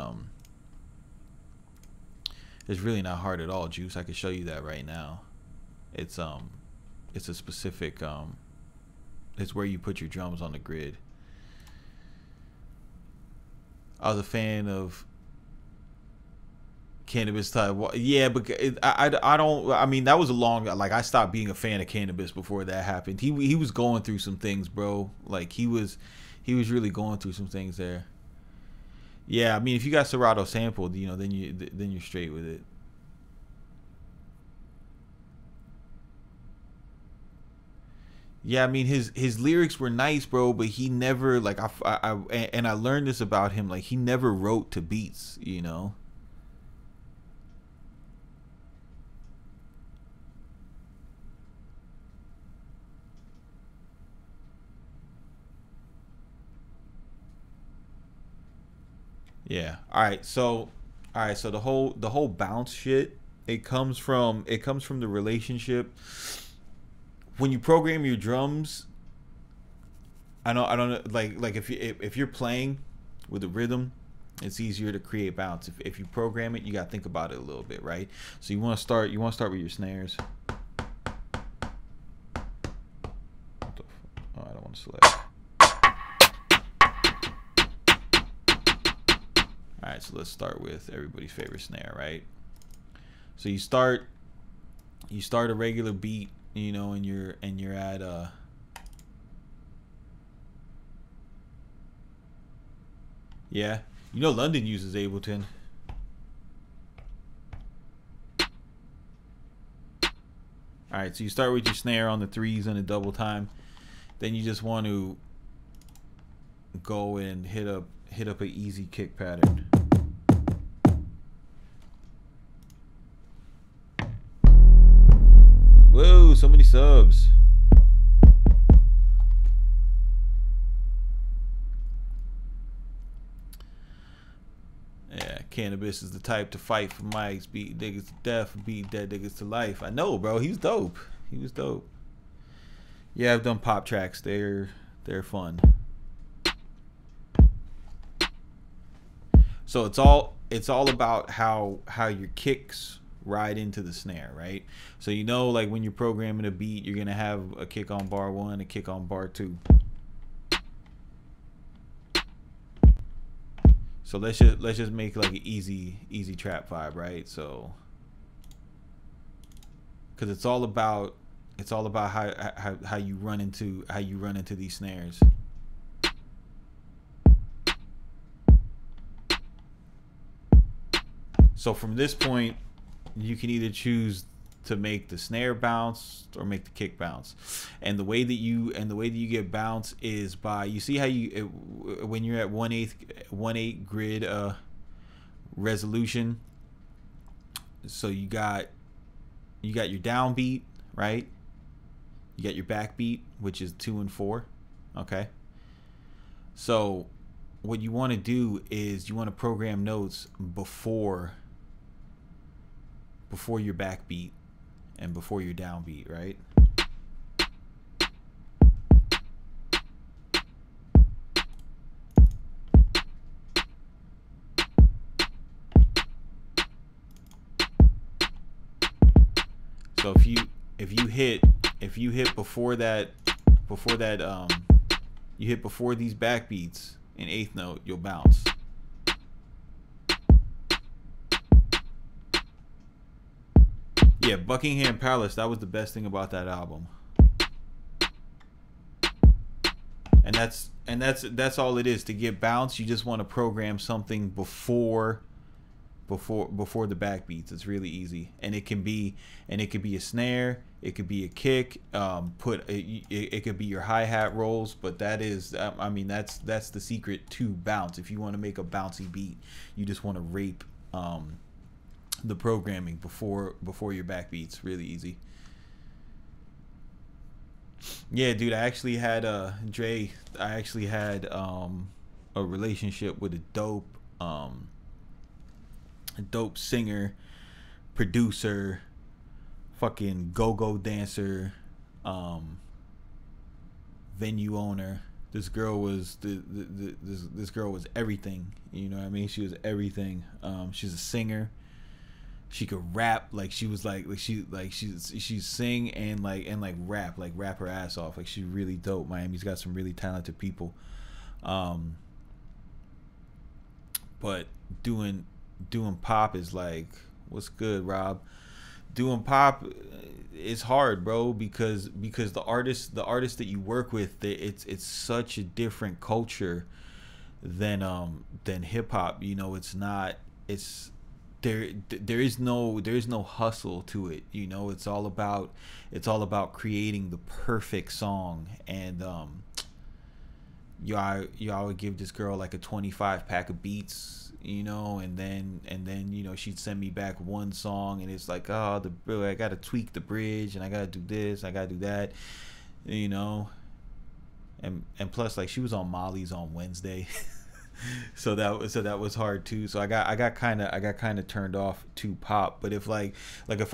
not hard at all, Juice. I can show you that right now. It's a specific it's where you put your drums on the grid. I was a fan of Cannabis type. Yeah, but I don't. I mean, that was a long. Like I stopped being a fan of Cannabis before that happened. He was going through some things, bro. Like he was really going through some things there. Yeah, I mean, if you got Serato sampled, you know, then you're straight with it. Yeah, I mean his lyrics were nice, bro, but he never like I learned this about him, like he never wrote to beats, you know. Yeah. All right. So the whole bounce shit, it comes from the relationship. When you program your drums, I don't know, like if you're playing with a rhythm, it's easier to create bounce. If you program it, you gotta think about it a little bit, right? So you want to start with your snares. Oh, I don't want to select. right, so let's start with everybody's favorite snare, right? So you start a regular beat, you know, and you're at yeah, you know, London uses Ableton. All right, so you start with your snare on the 3s and a double time. Then you just want to go and hit up an easy kick pattern. Whoa, so many subs. Yeah, Cannabis is the type to fight for mics, beat niggas to death, beat dead niggas to life. I know, bro. He's dope. He was dope. Yeah, I've done pop tracks. They're fun. So it's all about how your kicks ride into the snare, right? So you know, like when you're programming a beat, you're gonna have a kick on bar 1, a kick on bar 2. So let's just make like an easy trap vibe, right? So because it's all about how you run into these snares. So from this point, you can either choose to make the snare bounce or make the kick bounce, and the way that you get bounce is by, you see how when you're at 1/8 grid resolution. So you got your downbeat, right? You got your backbeat, which is 2 and 4. Okay. So what you want to do is you want to program notes before your backbeat and before your downbeat, right? So if you hit before these backbeats in 8th note, you'll bounce. Yeah, Buckingham Palace, that was the best thing about that album. And that's all it is. To get bounce, you just want to program something before the backbeats. It's really easy. And it can be a snare, it could be a kick, it could be your hi-hat rolls, but that is I mean that's the secret to bounce. If you want to make a bouncy beat, you just want to rape the programming before your backbeats. Really easy. Yeah, dude, I actually had a relationship with a dope singer, producer, fucking go-go dancer, venue owner. This girl was this girl was everything, you know what I mean? She was everything. She's a singer. She could rap, like she was she's sing and rap her ass off. Like, she's really dope. Miami's got some really talented people. But doing pop is like, what's good, Rob? Doing pop is hard, bro, because the artists that you work with, it's such a different culture than hip hop. You know, there is no hustle to it. You know, it's all about creating the perfect song. And y'all would give this girl like a 25 pack of beats, you know, and then you know, she'd send me back one song, and it's like, oh, I gotta tweak the bridge, and I gotta do this, I gotta do that, you know. And plus, like, she was on Molly's on Wednesday. so that was hard too. So I got kind of turned off to pop. But if I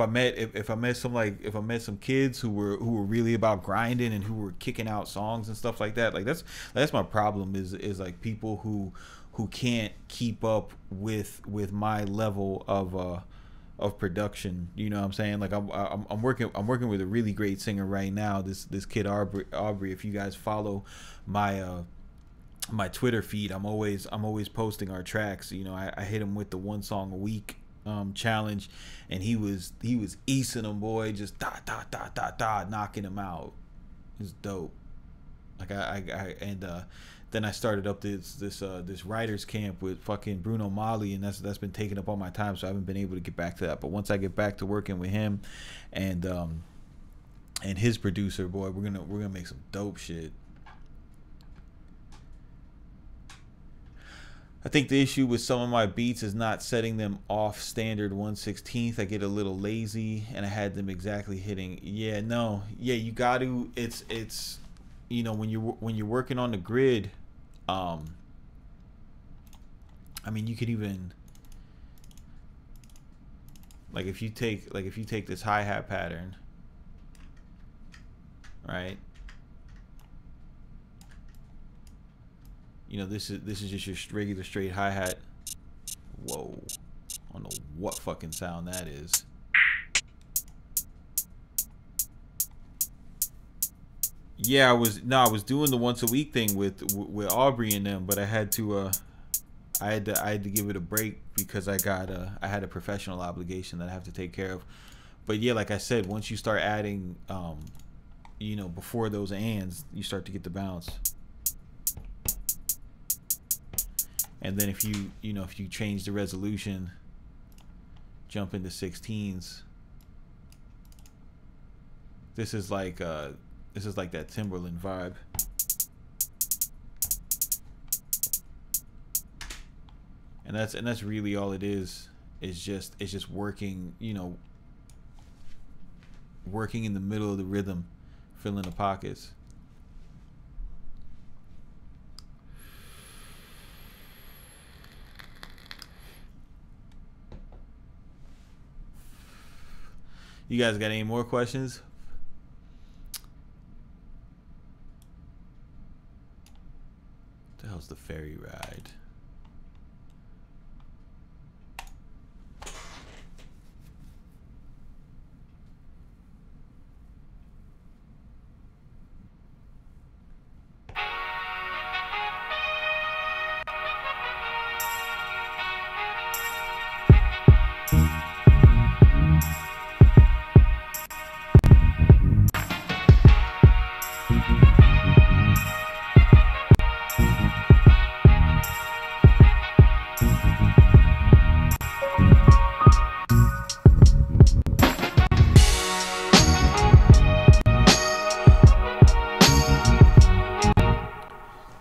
met some kids who were really about grinding and who were kicking out songs and stuff like that, like that's my problem is like people who can't keep up with my level of production. You know what I'm saying? Like, I'm working with a really great singer right now, this kid Aubrey. If you guys follow my my Twitter feed, I'm always posting our tracks. You know, I hit him with the 1 song a week challenge, and he was easing them, boy, just knocking them out. It's dope. Like then I started up this writers camp with fucking Bruno Mali, and that's been taking up all my time, so I haven't been able to get back to that. But once I get back to working with him and his producer, boy, we're gonna make some dope shit. I think the issue with some of my beats is not setting them off standard 1/16. I get a little lazy, and I had them exactly hitting. Yeah, no, yeah, you got to. It's you know, when you're working on the grid. I mean, you could even, like, if you take this hi-hat pattern, right? You know, this is just your regular straight hi-hat. Whoa, I don't know what fucking sound that is. Yeah, I was doing the once a week thing with Aubrey and them, but I had to give it a break because I had a professional obligation that I have to take care of. But yeah, like I said, once you start adding, you know, before those ands, you start to get the bounce. And then if you change the resolution, jump into 16s. This is like that Timberland vibe. And that's really all it is. It's just working, you know, working in the middle of the rhythm, filling the pockets. You guys got any more questions? What the hell's the ferry ride?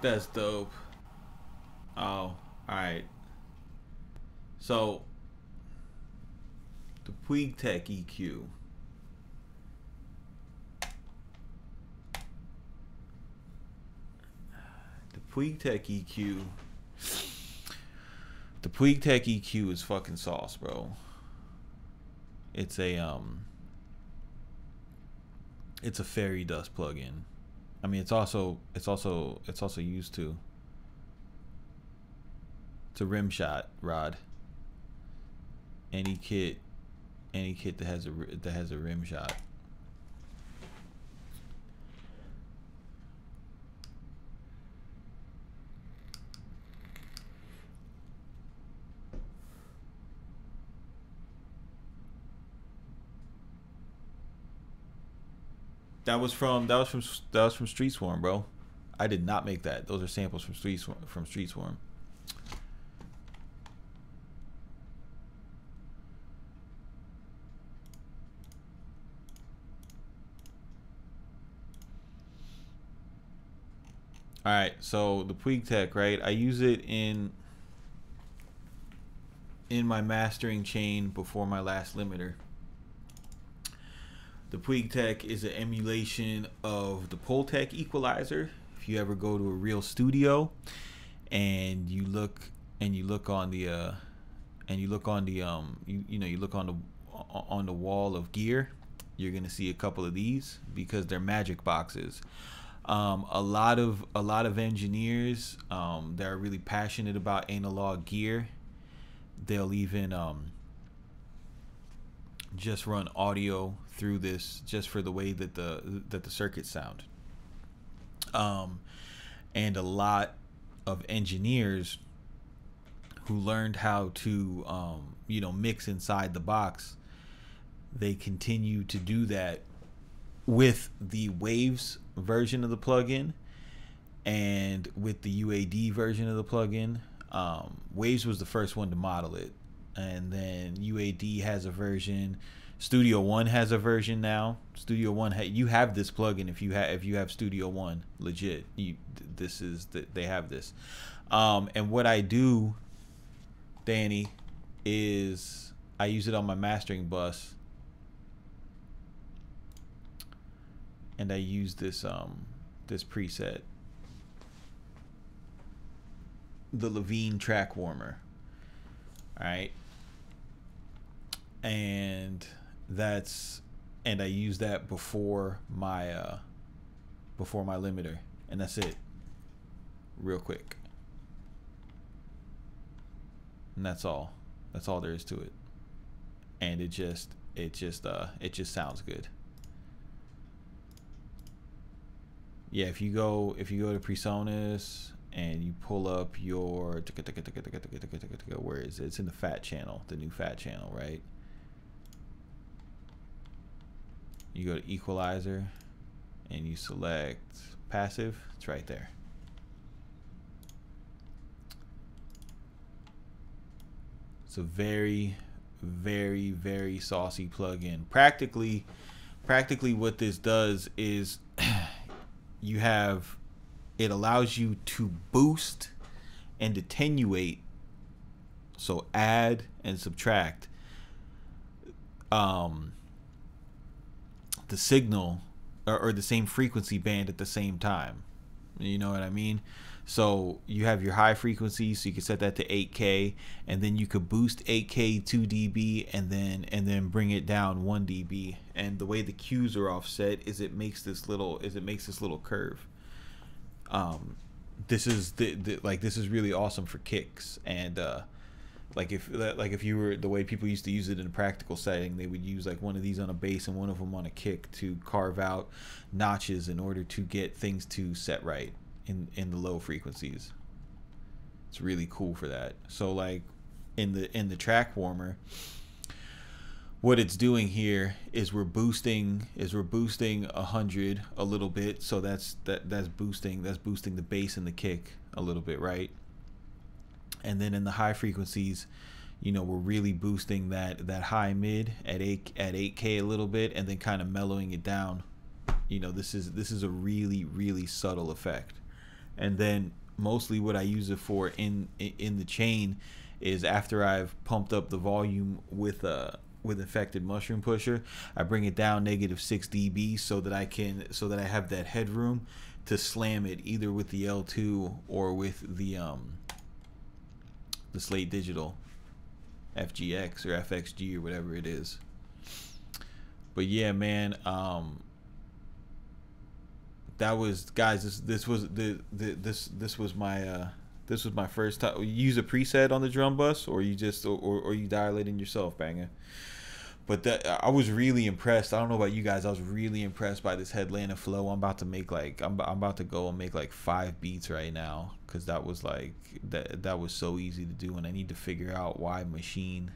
That's dope. Oh, alright. So, the Puig Tech EQ. The Puig Tech EQ. The Puig Tech EQ is fucking sauce, bro. It's a fairy dust plugin. I mean, it's also used to. It's a rim shot rod. Any kit that has a rim shot. That was from Street Swarm, bro. I did not make that. Those are samples from Street Swarm. All right, so the Puig Tech, right? I use it in my mastering chain before my last limiter. The Puig Tech is an emulation of the Pultec equalizer. If you ever go to a real studio and you look on the on the wall of gear, you're gonna see a couple of these because they're magic boxes. A lot of engineers that are really passionate about analog gear, they'll even just run audio through this just for the way that the circuits sound. And a lot of engineers who learned how to you know, mix inside the box. They continue to do that with the Waves version of the plugin and with the UAD version of the plugin. Waves was the first one to model it, and then UAD has a version. Studio One has a version now. Studio One, you have this plugin if you have Studio One, legit. They have this. And what I do, Danny, is I use it on my mastering bus, and I use this this preset, the Levine track warmer. All right, and I use that before my limiter, and that's it, real quick. And that's all there is to it. And it just sounds good. Yeah, if you go to PreSonus and you pull up your, where is it? It's in the fat channel, the new fat channel, right? You go to equalizer and you select passive. It's right there. It's a very, very, very saucy plugin. Practically what this does is it allows you to boost and attenuate, so add and subtract the signal or the same frequency band at the same time. You know what I mean? So you have your high frequency, so you can set that to 8K, and then you could boost 8K 2 dB and then bring it down 1 dB. And the way the cues are offset is it makes this little curve. This is this is really awesome for kicks, and like if you were, the way people used to use it in a practical setting, they would use like one of these on a bass and one of them on a kick to carve out notches in order to get things to set right in the low frequencies. It's really cool for that. So like in the track warmer, what it's doing here is we're boosting 100 a little bit, so that's boosting the bass and the kick a little bit, right? And then in the high frequencies, you know, we're really boosting that high mid at 8K a little bit, and then kind of mellowing it down. You know, this is a really, really subtle effect. And then mostly what I use it for in the chain is after I've pumped up the volume with Infected Mushroom Pusher, I bring it down -6 dB so that I have that headroom to slam it either with the L2 or with the Slate Digital FGX or FXG or whatever it is. But yeah, man, that was, guys, this was my first time. You use a preset on the drum bus, or you just or you dial it in yourself, banger. But I was really impressed. I don't know about you guys. I was really impressed by this Headland and flow. I'm about to make I'm about to go and make like 5 beats right now, because that was like that was so easy to do, and I need to figure out why Maschine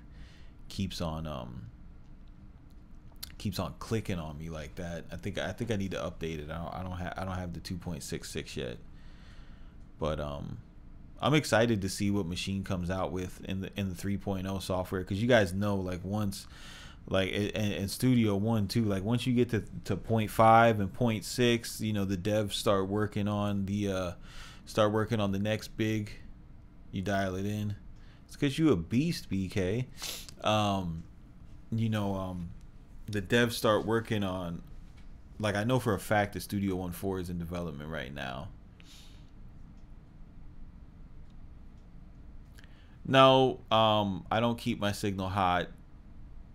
keeps on clicking on me like that. I think I need to update it. I don't have the 2.66 yet, but I'm excited to see what Maschine comes out with in the 3.0 software, because you guys know, like, once, like, and Studio One too, like once you get to 0.5 and 0.6, you know, the devs start working on the next big. You dial it in. It's because you a beast, BK. You know, the devs start working on, like, I know for a fact that Studio 1.4 is in development right now. No, I don't keep my signal hot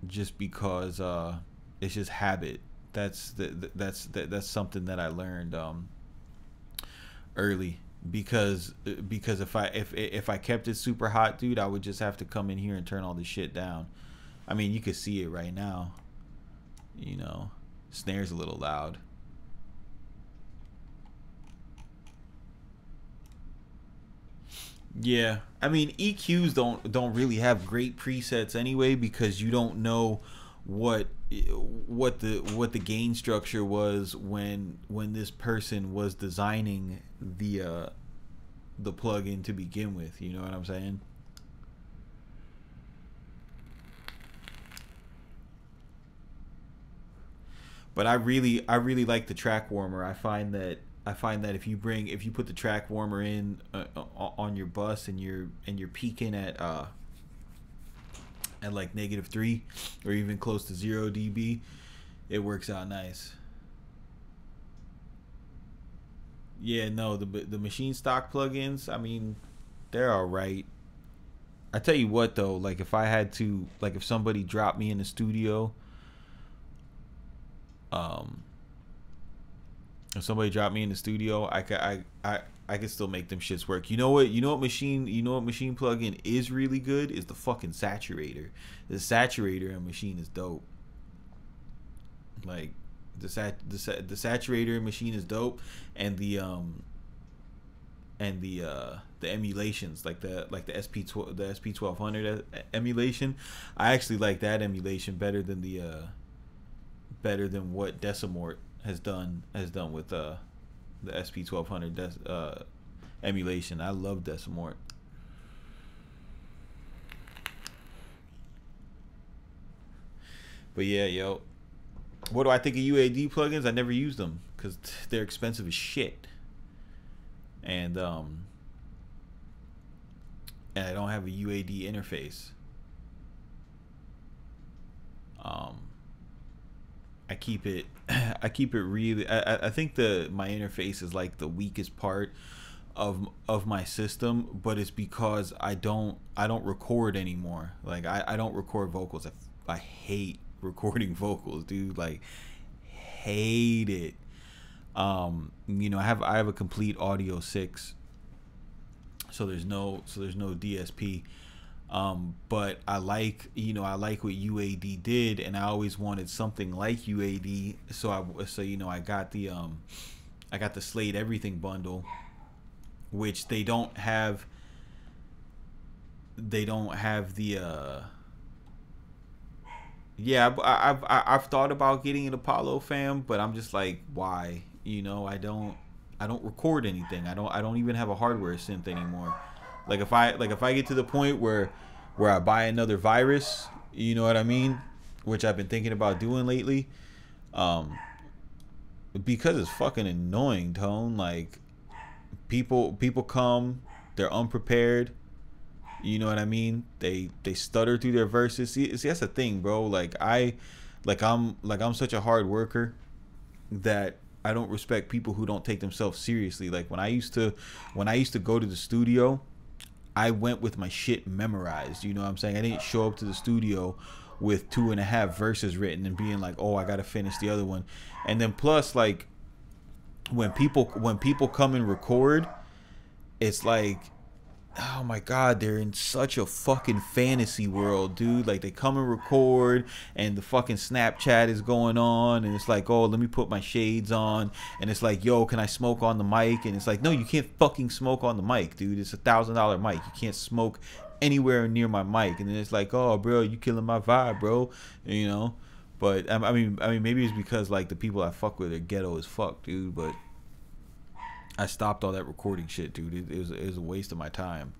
just because it's just habit. That's something that I learned early, because if I kept it super hot, dude, I would just have to come in here and turn all this shit down. I mean, you can see it right now. You know, snare's a little loud. Yeah, I mean EQs don't really have great presets anyway, because you don't know what what the gain structure was when this person was designing the plugin to begin with. You know what I'm saying? But I really like the track warmer. I find that if you put the track warmer in on your bus, and you're peaking at like -3 or even close to 0 dB, it works out nice. Yeah, no, the machine stock plugins, I mean, they're all right. I tell you what though, like if I had to, like if somebody dropped me in the studio, um, if somebody dropped me in the studio, I could still make them shits work. You know what machine plugin is really good is the fucking saturator. The saturator in Machine is dope. Like the saturator in Machine is dope, and the emulations, like the SP1200 emulation. I actually like that emulation better than what Decimort has done with the SP1200 emulation. I love Decimort. But yeah, yo, what do I think of UAD plugins? I never use them because they're expensive as shit, and I don't have a UAD interface. Um, I keep it I keep it really. I think my interface is like the weakest part of my system, but it's because I don't record anymore. Like I don't record vocals. I hate recording vocals, dude. Like hate it. I have a complete Audio 6, so there's no DSP. But I like what UAD did, and I always wanted something like UAD. I got the Slate Everything bundle, which they don't have. They don't have the. Yeah, I've thought about getting an Apollo, fam, but I'm just like, why? I don't record anything. I don't even have a hardware synth anymore. Like if I get to the point where I buy another Virus, you know what I mean, which I've been thinking about doing lately, um, because it's fucking annoying, Tone. Like people come, they're unprepared. You know what I mean? They stutter through their verses. See, that's the thing, bro. I'm such a hard worker that I don't respect people who don't take themselves seriously. Like when I used to go to the studio, I went with my shit memorized. You know what I'm saying? I didn't show up to the studio with 2.5 verses written and being like, oh, I gotta finish the other one. And then plus, like, when people come and record, it's like, oh my god, they're in such a fucking fantasy world, dude. Like they come and record and the fucking Snapchat is going on, and it's like, oh, let me put my shades on, and it's like, yo, can I smoke on the mic? And it's like, no, you can't fucking smoke on the mic, dude. It's $1,000 mic. You can't smoke anywhere near my mic. And then it's like, oh, bro, you killing my vibe, bro. But I mean maybe it's because like the people I fuck with are ghetto as fuck, dude. But I stopped all that recording shit, dude. It was a waste of my time.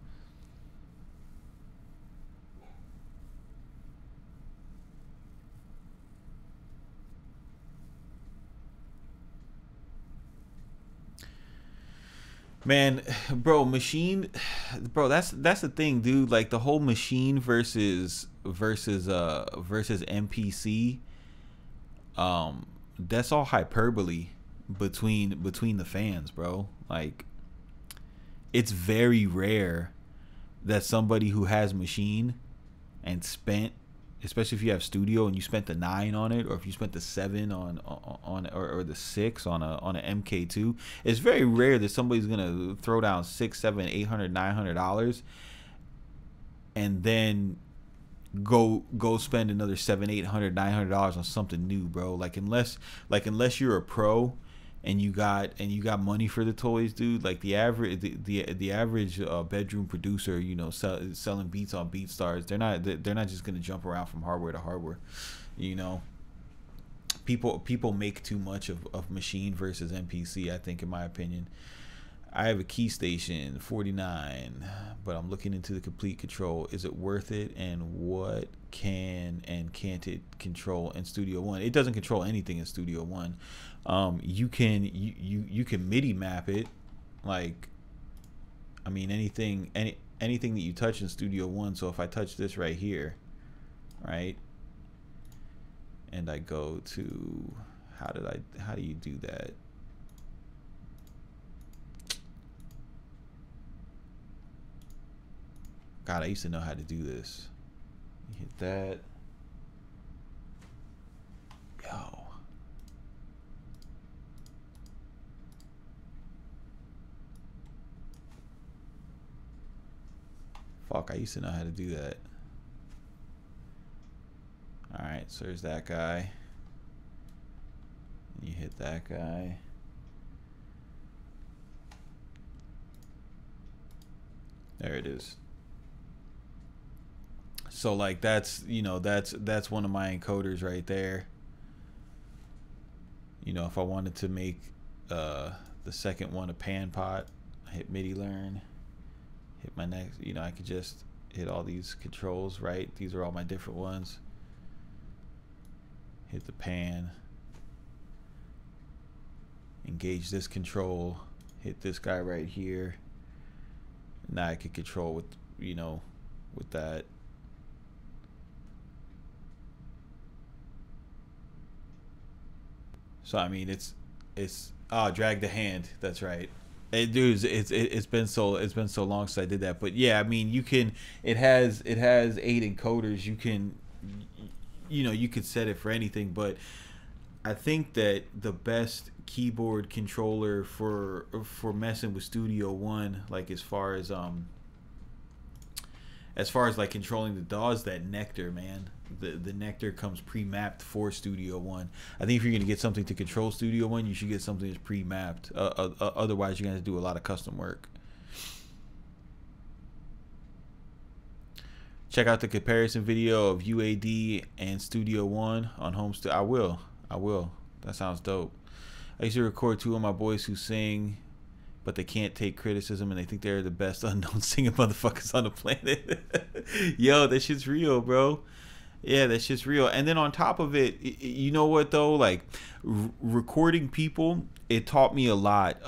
Man, bro, Machine, bro, that's the thing, dude. Like the whole Machine versus MPC, that's all hyperbole between the fans, bro. Like it's very rare that somebody who has Machine and spent, especially if you have studio and you spent the 9 on it, or if you spent the 7 or the 6 on an MK2, it's very rare that somebody's gonna throw down 6, 7, 800, $900 and then go spend another 7, 800, $900 on something new, bro. Like unless you're a pro and you got money for the toys, dude. Like the average the average bedroom producer, you know, selling beats on BeatStars, they're not just gonna jump around from hardware to hardware, you know. People make too much of Maschine versus MPC, I think, in my opinion. I have a Key Station 49, but I'm looking into the complete control. Is it worth it? And what can and can't it control in Studio One? It doesn't control anything in Studio One. You can MIDI map it, like, I mean, anything that you touch in Studio One. So if I touch this right here, right, and I go to, how do you do that? God, I used to know how to do this. You hit that. Yo. Fuck, I used to know how to do that. Alright, so there's that guy. And you hit that guy. There it is. So like that's, you know, that's one of my encoders right there. You know, if I wanted to make the second one a pan pot, I hit MIDI learn, hit my next, you know, I could just hit all these controls, right? These are all my different ones. Hit the pan, engage this control, hit this guy right here. Now I could control with, you know, with that. So I mean, it's drag the hand. That's right. Dude, it's been so long since I did that. But yeah, I mean, you can. It has 8 encoders. You can, you know, you could set it for anything. But I think that the best keyboard controller for messing with Studio One, like as far as like controlling the DAWs, that Nectar, man. The Nectar comes pre-mapped for Studio One. I think if you're gonna get something to control Studio One, you should get something that's pre-mapped. Otherwise, you're gonna have to do a lot of custom work. Check out the comparison video of UAD and Studio One on home studio. I will. That sounds dope. I used to record 2 of my boys who sing, but they can't take criticism and they think they're the best unknown singing motherfuckers on the planet. Yo, that shit's real, bro. Yeah, that shit's real. And then on top of it, you know what though? Like recording people, it taught me a lot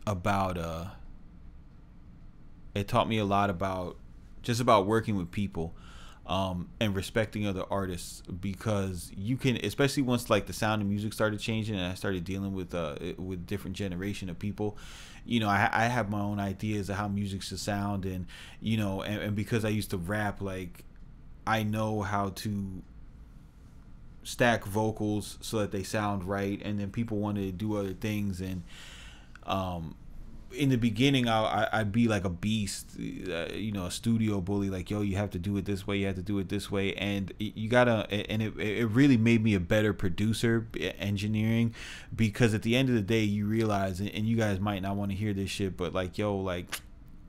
about just about working with people. And respecting other artists, because you can, especially once like the sound of music started changing and I started dealing with different generation of people, you know, I have my own ideas of how music should sound, and you know, and because I used to rap, like I know how to stack vocals so that they sound right, and then people wanted to do other things, and in the beginning, I'd be like a beast, you know, a studio bully, like, yo, you have to do it this way, you have to do it this way, and you gotta, and it really made me a better producer, engineering, because at the end of the day, you realize, and you guys might not want to hear this shit, but like, yo, like,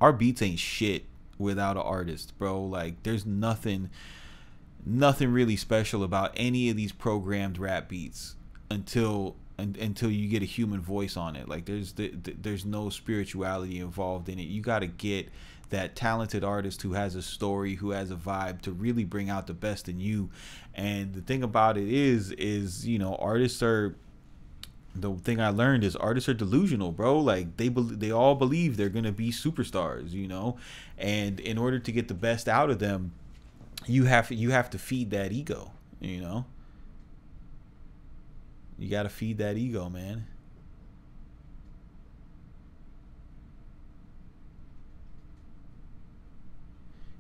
our beats ain't shit without an artist, bro. Like, there's nothing really special about any of these programmed rap beats until you get a human voice on it. Like there's no spirituality involved in it. You got to get that talented artist who has a story, who has a vibe, to really bring out the best in you. And the thing about it is, you know, the thing I learned is artists are delusional, bro. Like they all believe they're gonna be superstars, you know, and in order to get the best out of them, you have to feed that ego, you know. You gotta feed that ego, man.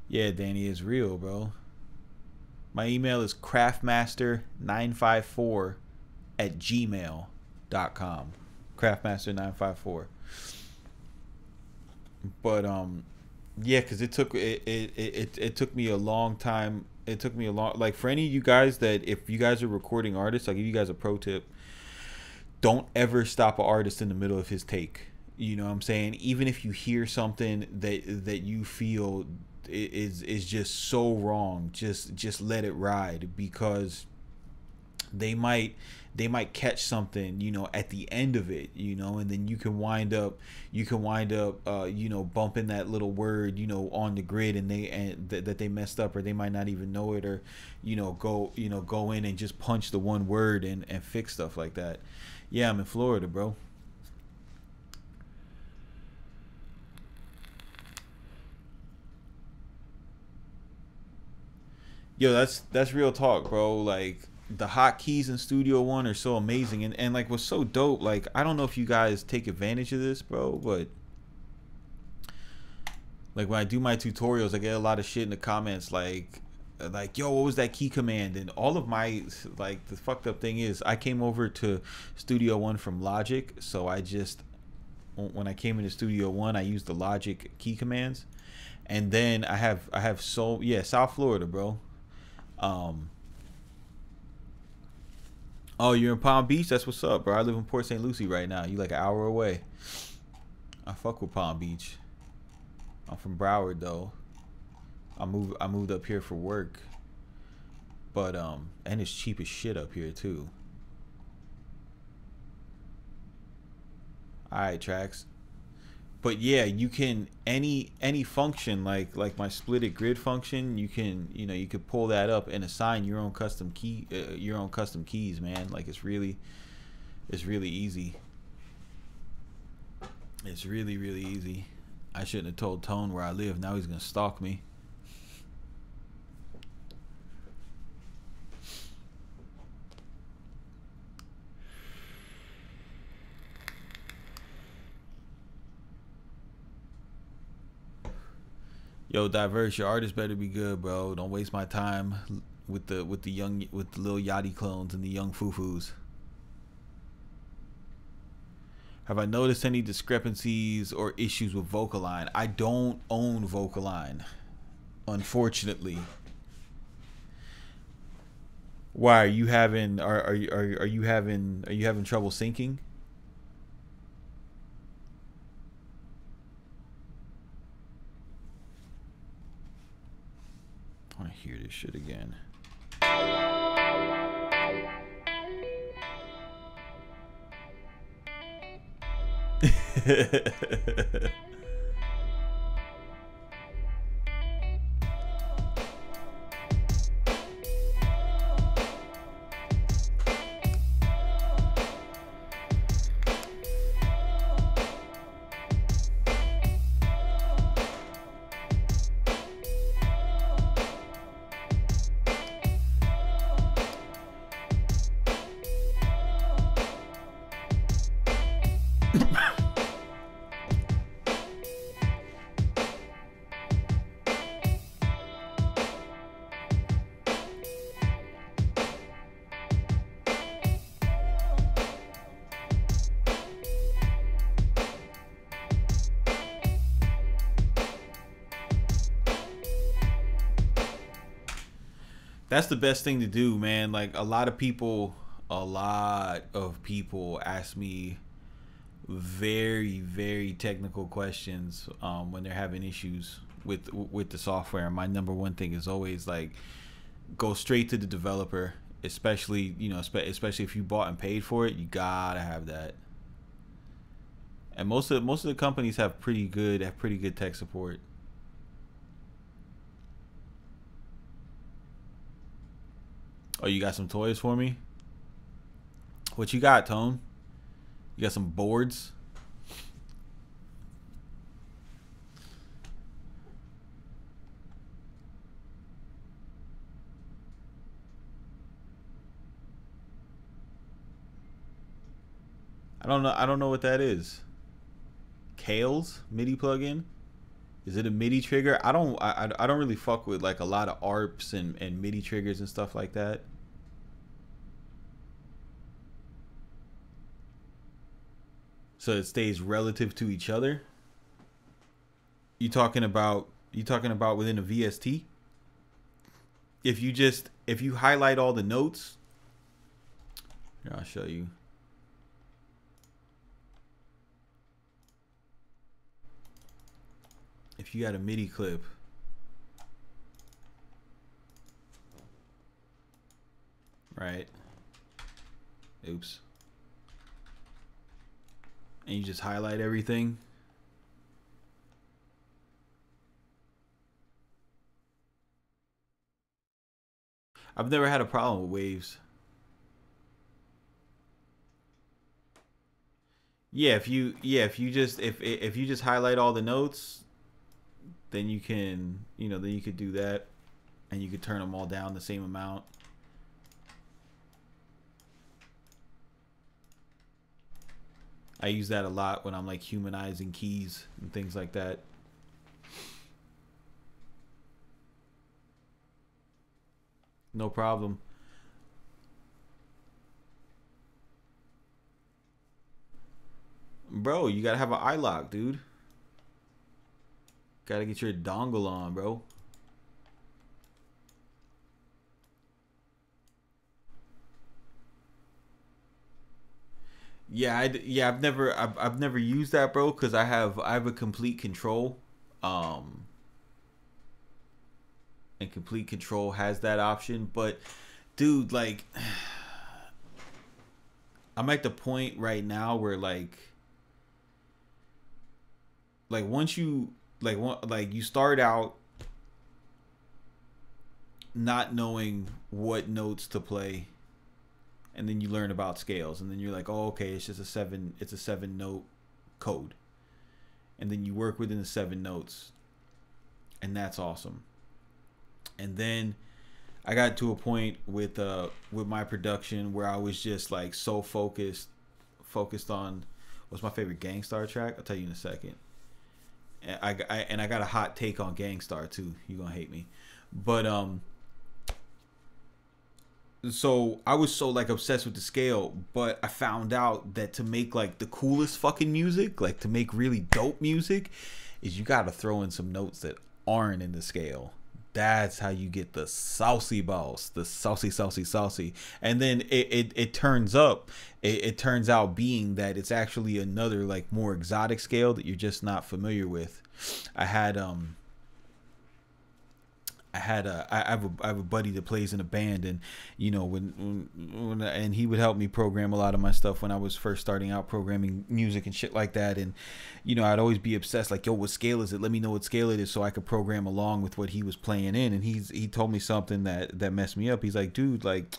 Yeah, Danny, is real, bro. My email is craftmaster954@gmail.com. Craftmaster954. But yeah, because it took me a long time. It took me a long, like, for any of you guys that, if you guys are recording artists, I'll give you guys a pro tip. don't ever stop an artist in the middle of his take. You know what I'm saying? Even if you hear something that you feel is just so wrong, just let it ride, because they might catch something, you know, at the end of it, you know, and then you can wind up you know, bumping that little word, you know, on the grid, and that they messed up, or they might not even know it, or you know, go in and just punch the one word and fix stuff like that. Yeah, I'm in Florida, bro. Yo, that's real talk, bro. Like, the hotkeys in Studio One are so amazing, and like, what's so dope, like, I don't know if you guys take advantage of this, bro, but like, when I do my tutorials, I get a lot of shit in the comments like, yo, what was that key command? And all of my, like, the fucked up thing is, I came over to Studio One from Logic, so I just, when I came into Studio One, I used the Logic key commands, and then I have so, yeah, South Florida, bro. Oh, you're in Palm Beach? That's what's up, bro. I live in Port St. Lucie right now. You like an hour away. I fuck with Palm Beach. I'm from Broward though. I moved up here for work. But and it's cheap as shit up here too. Alright, tracks. But yeah, you can any function like my splitted grid function, you can, you know, you could pull that up and assign your own custom key, your own custom keys, man. Like, it's really easy. It's really easy. I shouldn't have told Tone where I live. Now he's gonna stalk me. Yo, Diverse, your artist better be good, bro. Don't waste my time with the little Yachty clones and the young foo-foos. Have I noticed any discrepancies or issues with Vocaline? I don't own Vocaline, unfortunately. Why are you having are you having trouble syncing? I want to hear this shit again. That's the best thing to do, man. Like, a lot of people ask me very technical questions when they're having issues with the software. And my number one thing is always, like, go straight to the developer, especially, you know, especially if you bought and paid for it. You gotta have that. And most of the companies have pretty good tech support. Oh, you got some toys for me? What you got, Tone? You got some boards? I don't know what that is. Kale's MIDI plugin? Is it a MIDI trigger? I don't really fuck with, like, a lot of ARPs and MIDI triggers and stuff like that. So it stays relative to each other. You talking about within a VST? If you highlight all the notes, here, I'll show you. if you got a MIDI clip, right? Oops. And you just highlight everything. I've never had a problem with waves. Yeah, if you just highlight all the notes, then you can, then you could do that, and you could turn them all down the same amount. I use that a lot when I'm like humanizing keys and things like that. No problem. Bro, you gotta have an eye lock, dude. Gotta get your dongle on, bro. Yeah, I've never used that, bro, because I have a complete control, and complete control has that option. But dude, like, I'm at the point right now where like once you you start out not knowing what notes to play, and then you learn about scales, and then you're like, oh, okay, it's just it's a 7-note code, and then you work within the 7 notes, and that's awesome. And then I got to a point with my production where I was just like so focused on what's my favorite Gangstar track. I'll tell you in a second. And I got a hot take on Gangstar too. You're gonna hate me, but so I was so like obsessed with the scale, but I found out that to make like the coolest fucking music, like to make really dope music, is you gotta throw in some notes that aren't in the scale. That's how you get the saucy balls, the saucy. And then it turns up, it turns out being that it's actually another like more exotic scale that you're just not familiar with. I have a buddy that plays in a band, and and he would help me program a lot of my stuff when I was first starting out programming music and shit like that. And I'd always be obsessed, like, yo, what scale is it? Let me know what scale it is so I could program along with what he was playing in. And he told me something that messed me up. He's like, dude, like,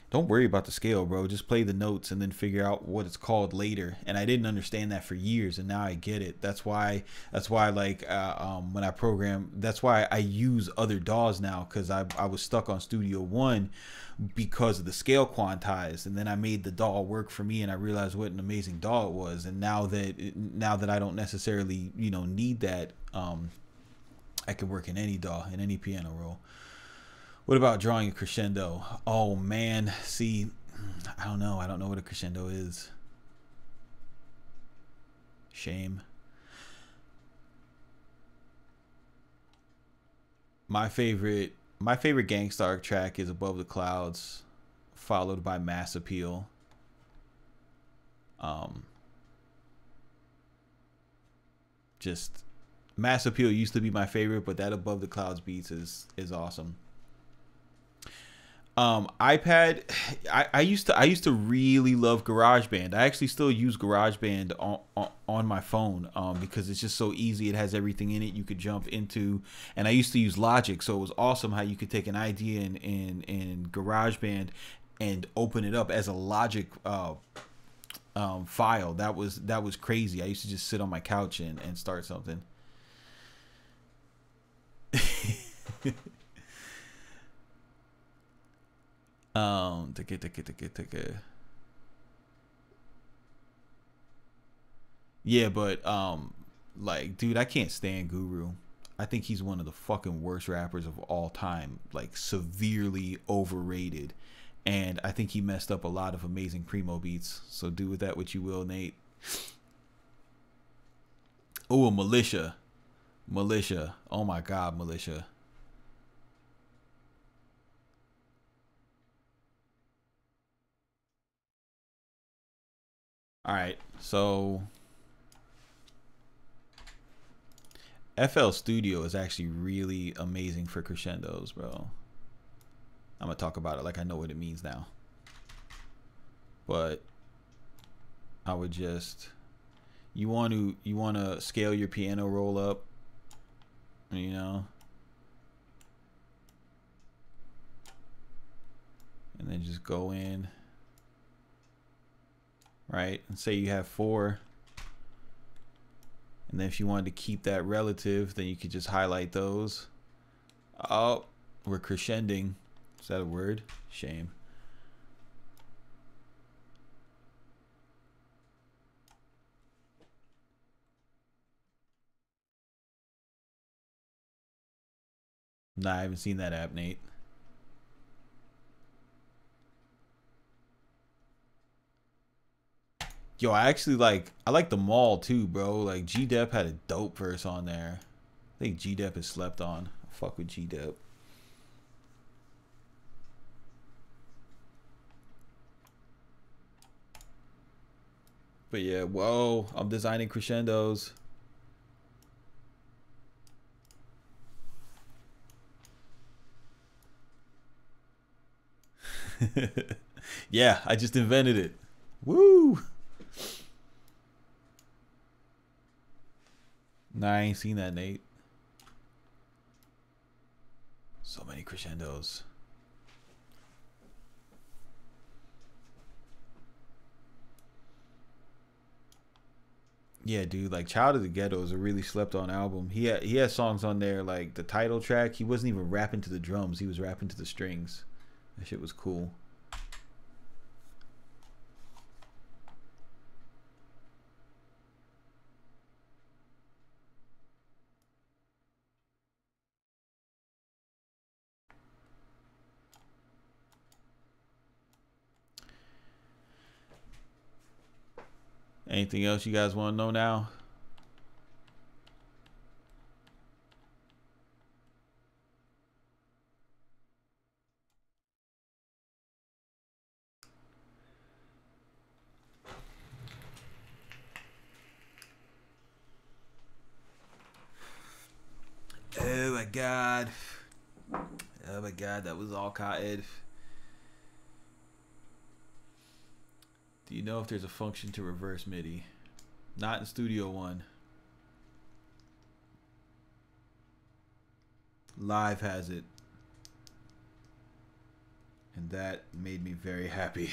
don't worry about the scale, bro. Just play the notes and then figure out what it's called later. And I didn't understand that for years, and now I get it. That's why like when I program, that's why I use other DAWs now, because I was stuck on Studio One because of the scale quantized, and then I made the DAW work for me, and I realized what an amazing DAW it was. And now that I don't necessarily need that, I can work in any DAW, in any piano roll. What about drawing a crescendo? Oh man, see, I don't know what a crescendo is. Shame. My favorite Gangstar track is Above the Clouds, followed by Mass Appeal. Just Mass Appeal used to be my favorite, but that Above the Clouds beats is awesome. iPad, I used to really love GarageBand. I actually still use GarageBand on my phone, because it's just so easy. It has everything in it you could jump into. And I used to use Logic, so it was awesome how you could take an idea in GarageBand and open it up as a Logic file. That was crazy. I used to just sit on my couch and start something. Yeah, but like, dude, I can't stand Guru. I think he's one of the fucking worst rappers of all time, like severely overrated. And I think he messed up a lot of amazing Primo beats. So do with that what you will, Nate. Oh, Militia. Oh my God, Militia. All right, so FL Studio is actually really amazing for crescendos, bro. I'm gonna talk about it like I know what it means now. But I would just, you want to scale your piano roll up, you know, and then just go in, right, and say you have 4, and then if you wanted to keep that relative, then you could just highlight those. Oh, we're crescending. Is that a word? Shame. Nah, I haven't seen that app, Nate. Yo, I like the mall too, bro. Like G-Dep had a dope verse on there. I think G-Dep is slept on. I fuck with G-Dep. But yeah, whoa, I'm designing crescendos. Yeah, I just invented it. Woo! Nah, I ain't seen that, Nate. So many crescendos. Yeah, dude, like Child of the Ghetto is a really slept on album. He has songs on there like the title track. He wasn't even rapping to the drums. He was rapping to the strings. That shit was cool. Anything else you guys want to know now? Oh my god. Oh my god, that was all cotton. Do you know if there's a function to reverse MIDI? Not in Studio One. Live has it. And that made me very happy.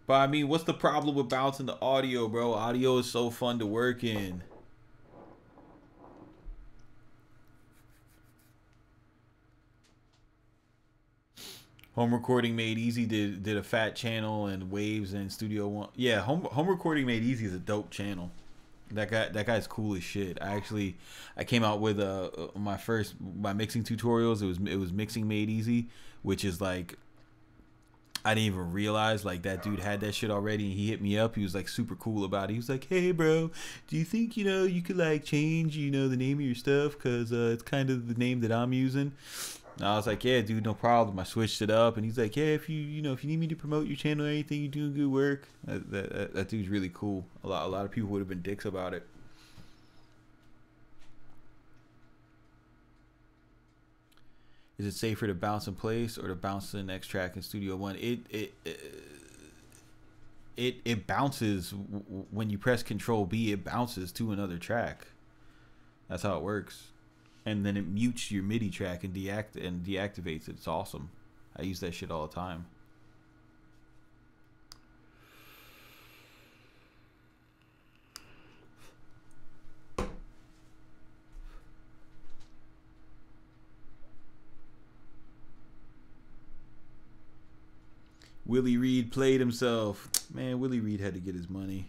But I mean, what's the problem with bouncing the audio, bro? Audio is so fun to work in. Home Recording Made Easy did a fat channel and Waves and Studio One. Yeah, home Recording Made Easy is a dope channel. That guy's cool as shit. I came out with my mixing tutorials. It was Mixing Made Easy, which is like, I didn't even realize like that dude had that shit already, and he hit me up. He was like super cool about it. He was like, "Hey bro, do you think you could like change the name of your stuff, cuz it's kind of the name that I'm using?" And I was like, "Yeah, dude, no problem." I switched it up, and he's like, "Yeah, if you need me to promote your channel or anything, you're doing good work." That dude's really cool. A lot of people would have been dicks about it. Is it safer to bounce in place or to bounce to the next track in Studio One? It bounces when you press Control B. It bounces to another track. That's how it works. And then it mutes your MIDI track and deactivates it. It's awesome. I use that shit all the time. Willie Reed played himself. Man, Willie Reed had to get his money.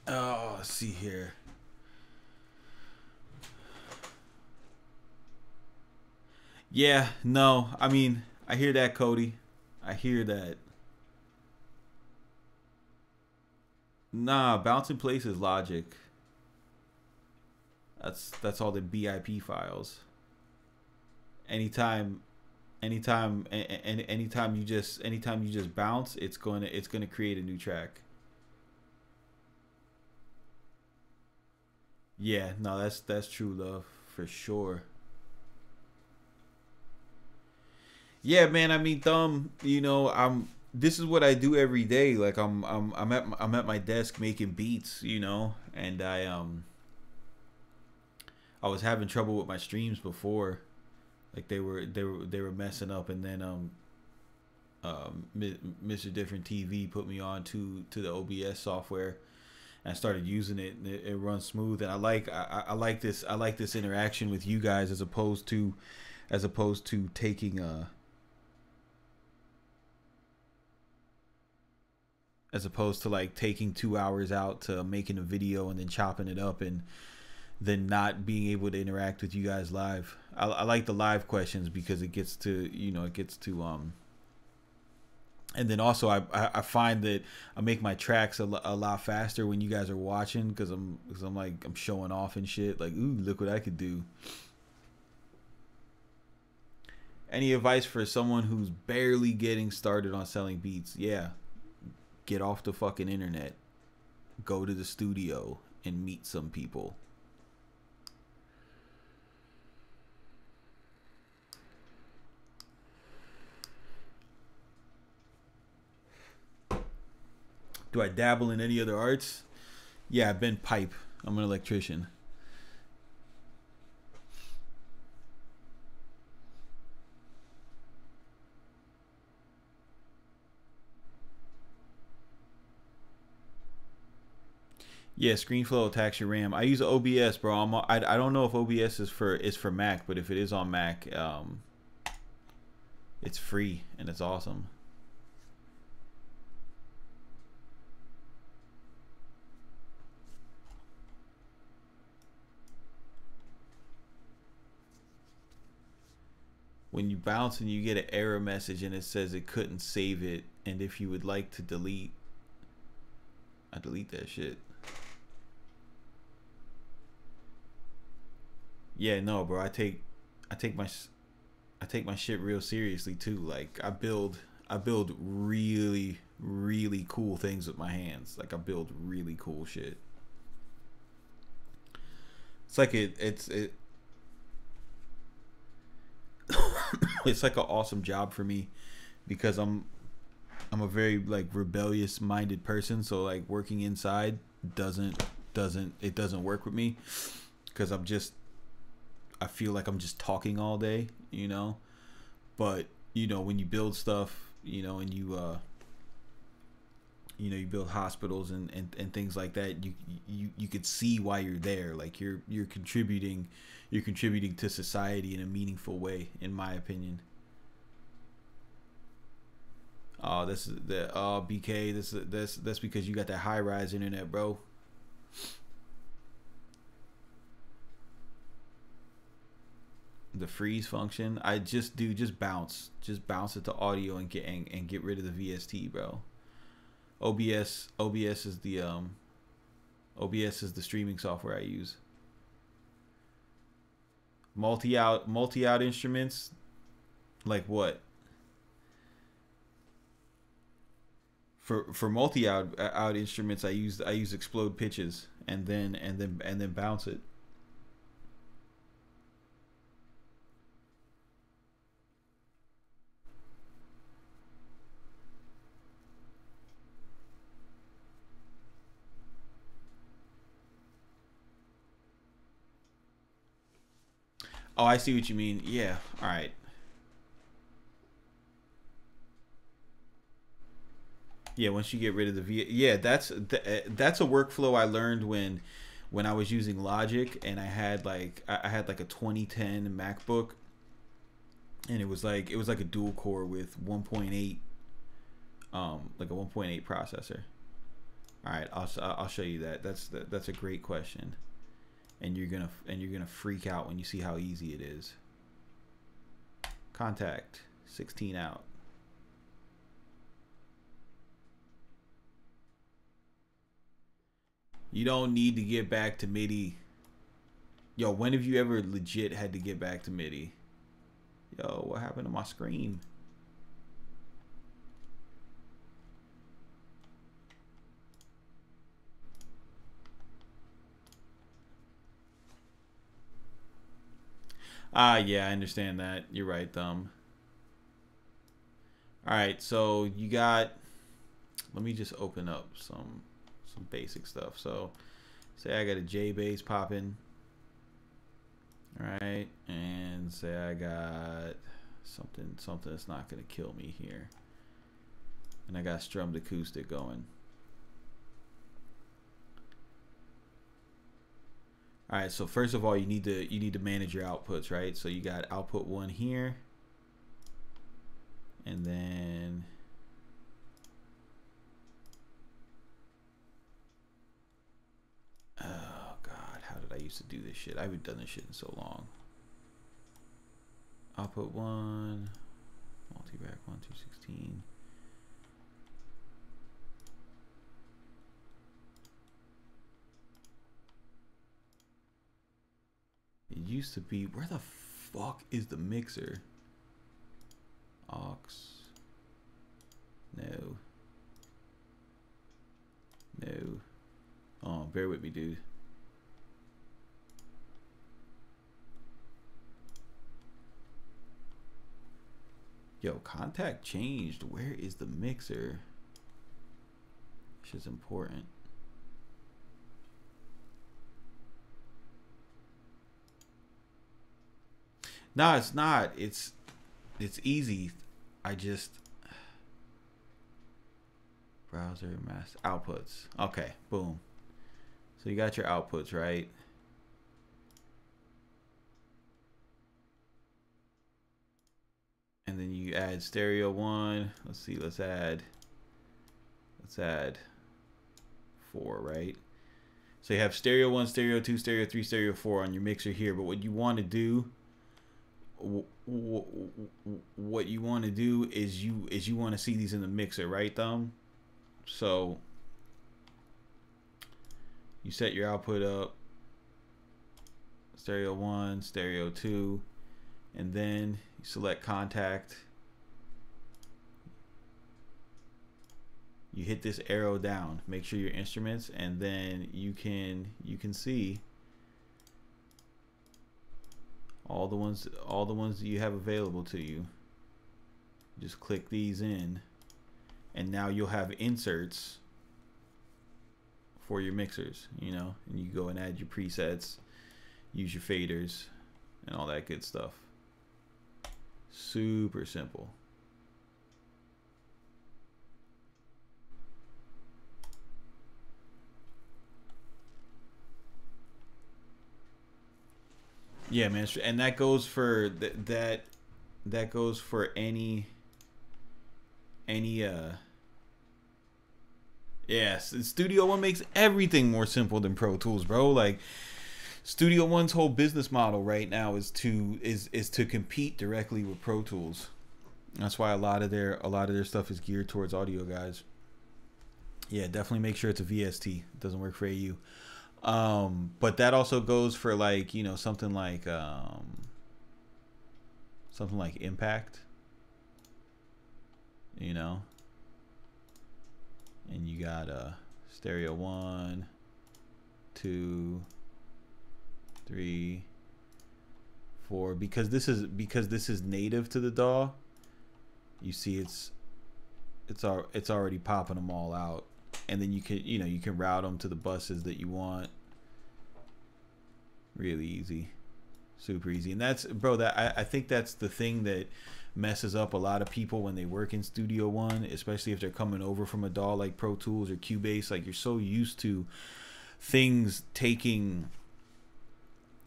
Oh, let's see here. Yeah, no. I mean, I hear that, Cody. I hear that. Nah, bounce in place is Logic. That's all the BIP files. Anytime anytime you just bounce, it's gonna create a new track. Yeah, no, that's true love for sure. Yeah, man. I mean, this is what I do every day. Like I'm at my desk making beats, and I was having trouble with my streams before, like they were messing up, and then Mr. Different TV put me on to the OBS software, and I started using it, and it runs smooth, and I like this interaction with you guys as opposed to taking as opposed to like taking 2 hours out to making a video and then chopping it up and then not being able to interact with you guys live. I like the live questions because it gets to and then also I find that I make my tracks a lot faster when you guys are watching, because I'm showing off and shit, like, ooh, look what I could do. Any advice for someone who's barely getting started on selling beats? Yeah, get off the fucking internet, go to the studio and meet some people. Do I dabble in any other arts? Yeah, I've been pipe. I'm an electrician. Yeah, ScreenFlow attacks your RAM. I use OBS, bro. I don't know if OBS is for Mac, but if it is on Mac, it's free and it's awesome. When you bounce and you get an error message and it says it couldn't save it, and if you would like to delete, I delete that shit. Yeah, no, bro. I take my shit real seriously too. Like I build really really cool things with my hands. Like I build really cool shit. It's like it's like an awesome job for me because I'm a very like rebellious minded person, so like working inside doesn't work with me, because I feel like I'm just talking all day, but when you build stuff, and you build hospitals and things like that, you could see why you're there. Like you're contributing to society in a meaningful way, in my opinion. Oh, BK, that's because you got that high rise internet, bro. The freeze function, I just bounce it to audio and get rid of the VST, bro. OBS is the streaming software I use. Multi-out instruments, like what? For multi-out instruments, I use explode pitches and then bounce it. Oh, I see what you mean. Yeah. All right. Yeah, once you get rid of the yeah, that's a workflow I learned when I was using Logic, and I had like a 2010 MacBook, and it was like a dual core with 1.8 like a 1.8 processor. All right, I'll show you that. That's a great question. And you're gonna freak out when you see how easy it is. Contact 16 out. You don't need to get back to MIDI. Yo, when have you ever legit had to get back to MIDI? Yo, what happened to my screen? Ah, yeah, I understand that. You're right, Thumb. Alright, so you got... Let me just open up some basic stuff. So, say I got a J bass popping. Alright, and say I got something that's not going to kill me here. And I got strummed acoustic going. All right, so first of all, you need to manage your outputs, right? So you got output 1 here, and then oh god, how did I used to do this shit? I haven't done this shit in so long. Output 1, multi-rack 1 through 16. It used to be, where the fuck is the mixer? Aux. No. No. Oh, bear with me, dude. Yo, contact changed. Where is the mixer? This is important. No, it's not. It's easy. I just browser mass outputs. Okay, boom. So you got your outputs, right? And then you add stereo 1. Let's see, let's add 4, right? So you have stereo 1, stereo 2, stereo 3, stereo 4 on your mixer here, but what you want to do is you want to see these in the mixer, right, Thumb? So you set your output up, stereo 1, stereo 2, and then you select contact. You hit this arrow down, make sure your instruments, and then you can see all the ones that you have available to you. Just click these in, and now you'll have inserts for your mixers, you know, and you go and add your presets, use your faders, and all that good stuff. Super simple. Yeah, man, and that goes for that goes for any yes, Studio One makes everything more simple than Pro Tools, bro. Like Studio One's whole business model right now is to compete directly with Pro Tools. That's why a lot of their stuff is geared towards audio guys. Yeah, definitely make sure it's a VST. It doesn't work for AU. But that also goes for, like, you know, something like Impact, you know, and you got stereo 1, 2, 3, 4, because this is native to the DAW. You see it's already popping them all out. And then you can route them to the buses that you want. Really easy, super easy. And that's, bro, that I think that's the thing that messes up a lot of people when they work in Studio One, especially if they're coming over from a DAW like Pro Tools or Cubase. Like, you're so used to things taking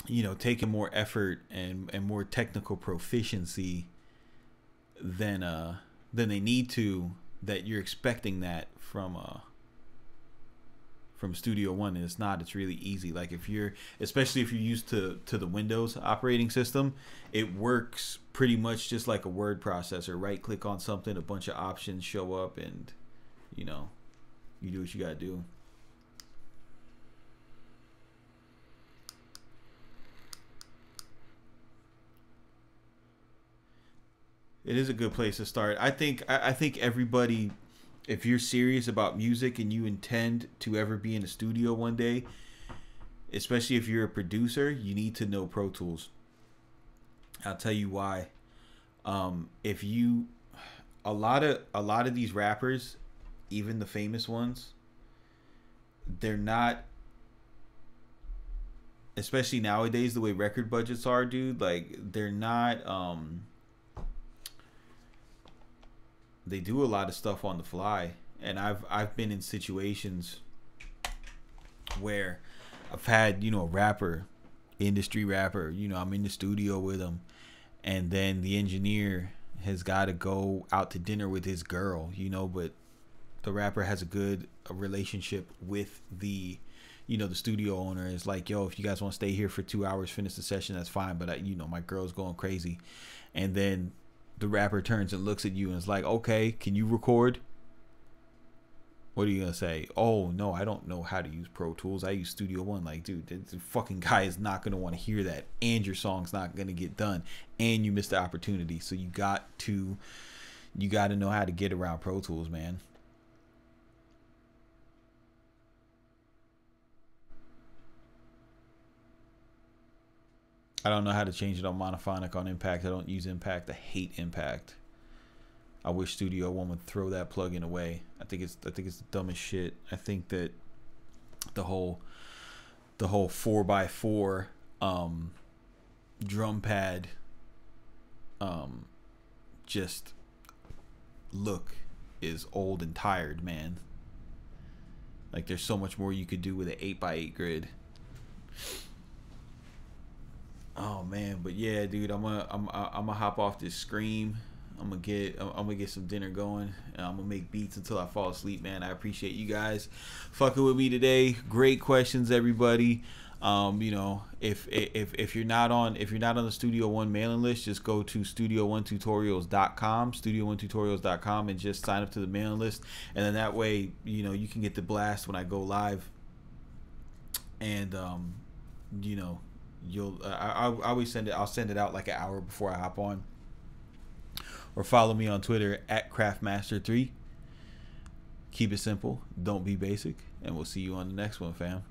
more effort and more technical proficiency than they need to, that you're expecting that from Studio One, and it's not. It's really easy. Like, especially if you're used to the Windows operating system, it works pretty much just like a word processor. Right click on something, a bunch of options show up, and you do what you gotta do. It is a good place to start. I think everybody, if you're serious about music and you intend to ever be in a studio one day, especially if you're a producer, you need to know Pro Tools. I'll tell you why. If you, a lot of these rappers, even the famous ones, they're not, especially nowadays the way record budgets are, dude, like they're not they do a lot of stuff on the fly. And I've been in situations where I've had, you know, a rapper, industry rapper, you know, I'm in the studio with him, and then the engineer has got to go out to dinner with his girl, you know, but the rapper has a relationship with the, you know, the studio owner. Is like, yo, if you guys want to stay here for 2 hours, finish the session, that's fine, but you know, my girl's going crazy. And then the rapper turns and looks at you and is like, okay, can you record? What are you gonna say? Oh no, I don't know how to use Pro Tools, I use Studio One. Like, dude, the fucking guy is not gonna want to hear that, and your song's not gonna get done, and you missed the opportunity. So you got to know how to get around Pro Tools, man. I don't know how to change it on monophonic on Impact. I don't use Impact. I hate Impact. I wish Studio One would throw that plugin away. I think it's the dumbest shit. I think that the whole 4x4 drum pad just look is old and tired, man. Like, there's so much more you could do with an 8x8 grid. Oh man, but yeah, dude, I'm gonna hop off this Scream. I'm gonna get some dinner going, and I'm gonna make beats until I fall asleep, man. I appreciate you guys fucking with me today. Great questions, everybody. You know, if you're not on the Studio One mailing list, just go to studio1tutorials.com, and just sign up to the mailing list, and then that way, you know, you can get the blast when I go live. And you know, I always send it. I'll send it out like an hour before I hop on. Or follow me on Twitter at Craftmaster3. Keep it simple. Don't be basic. And we'll see you on the next one, fam.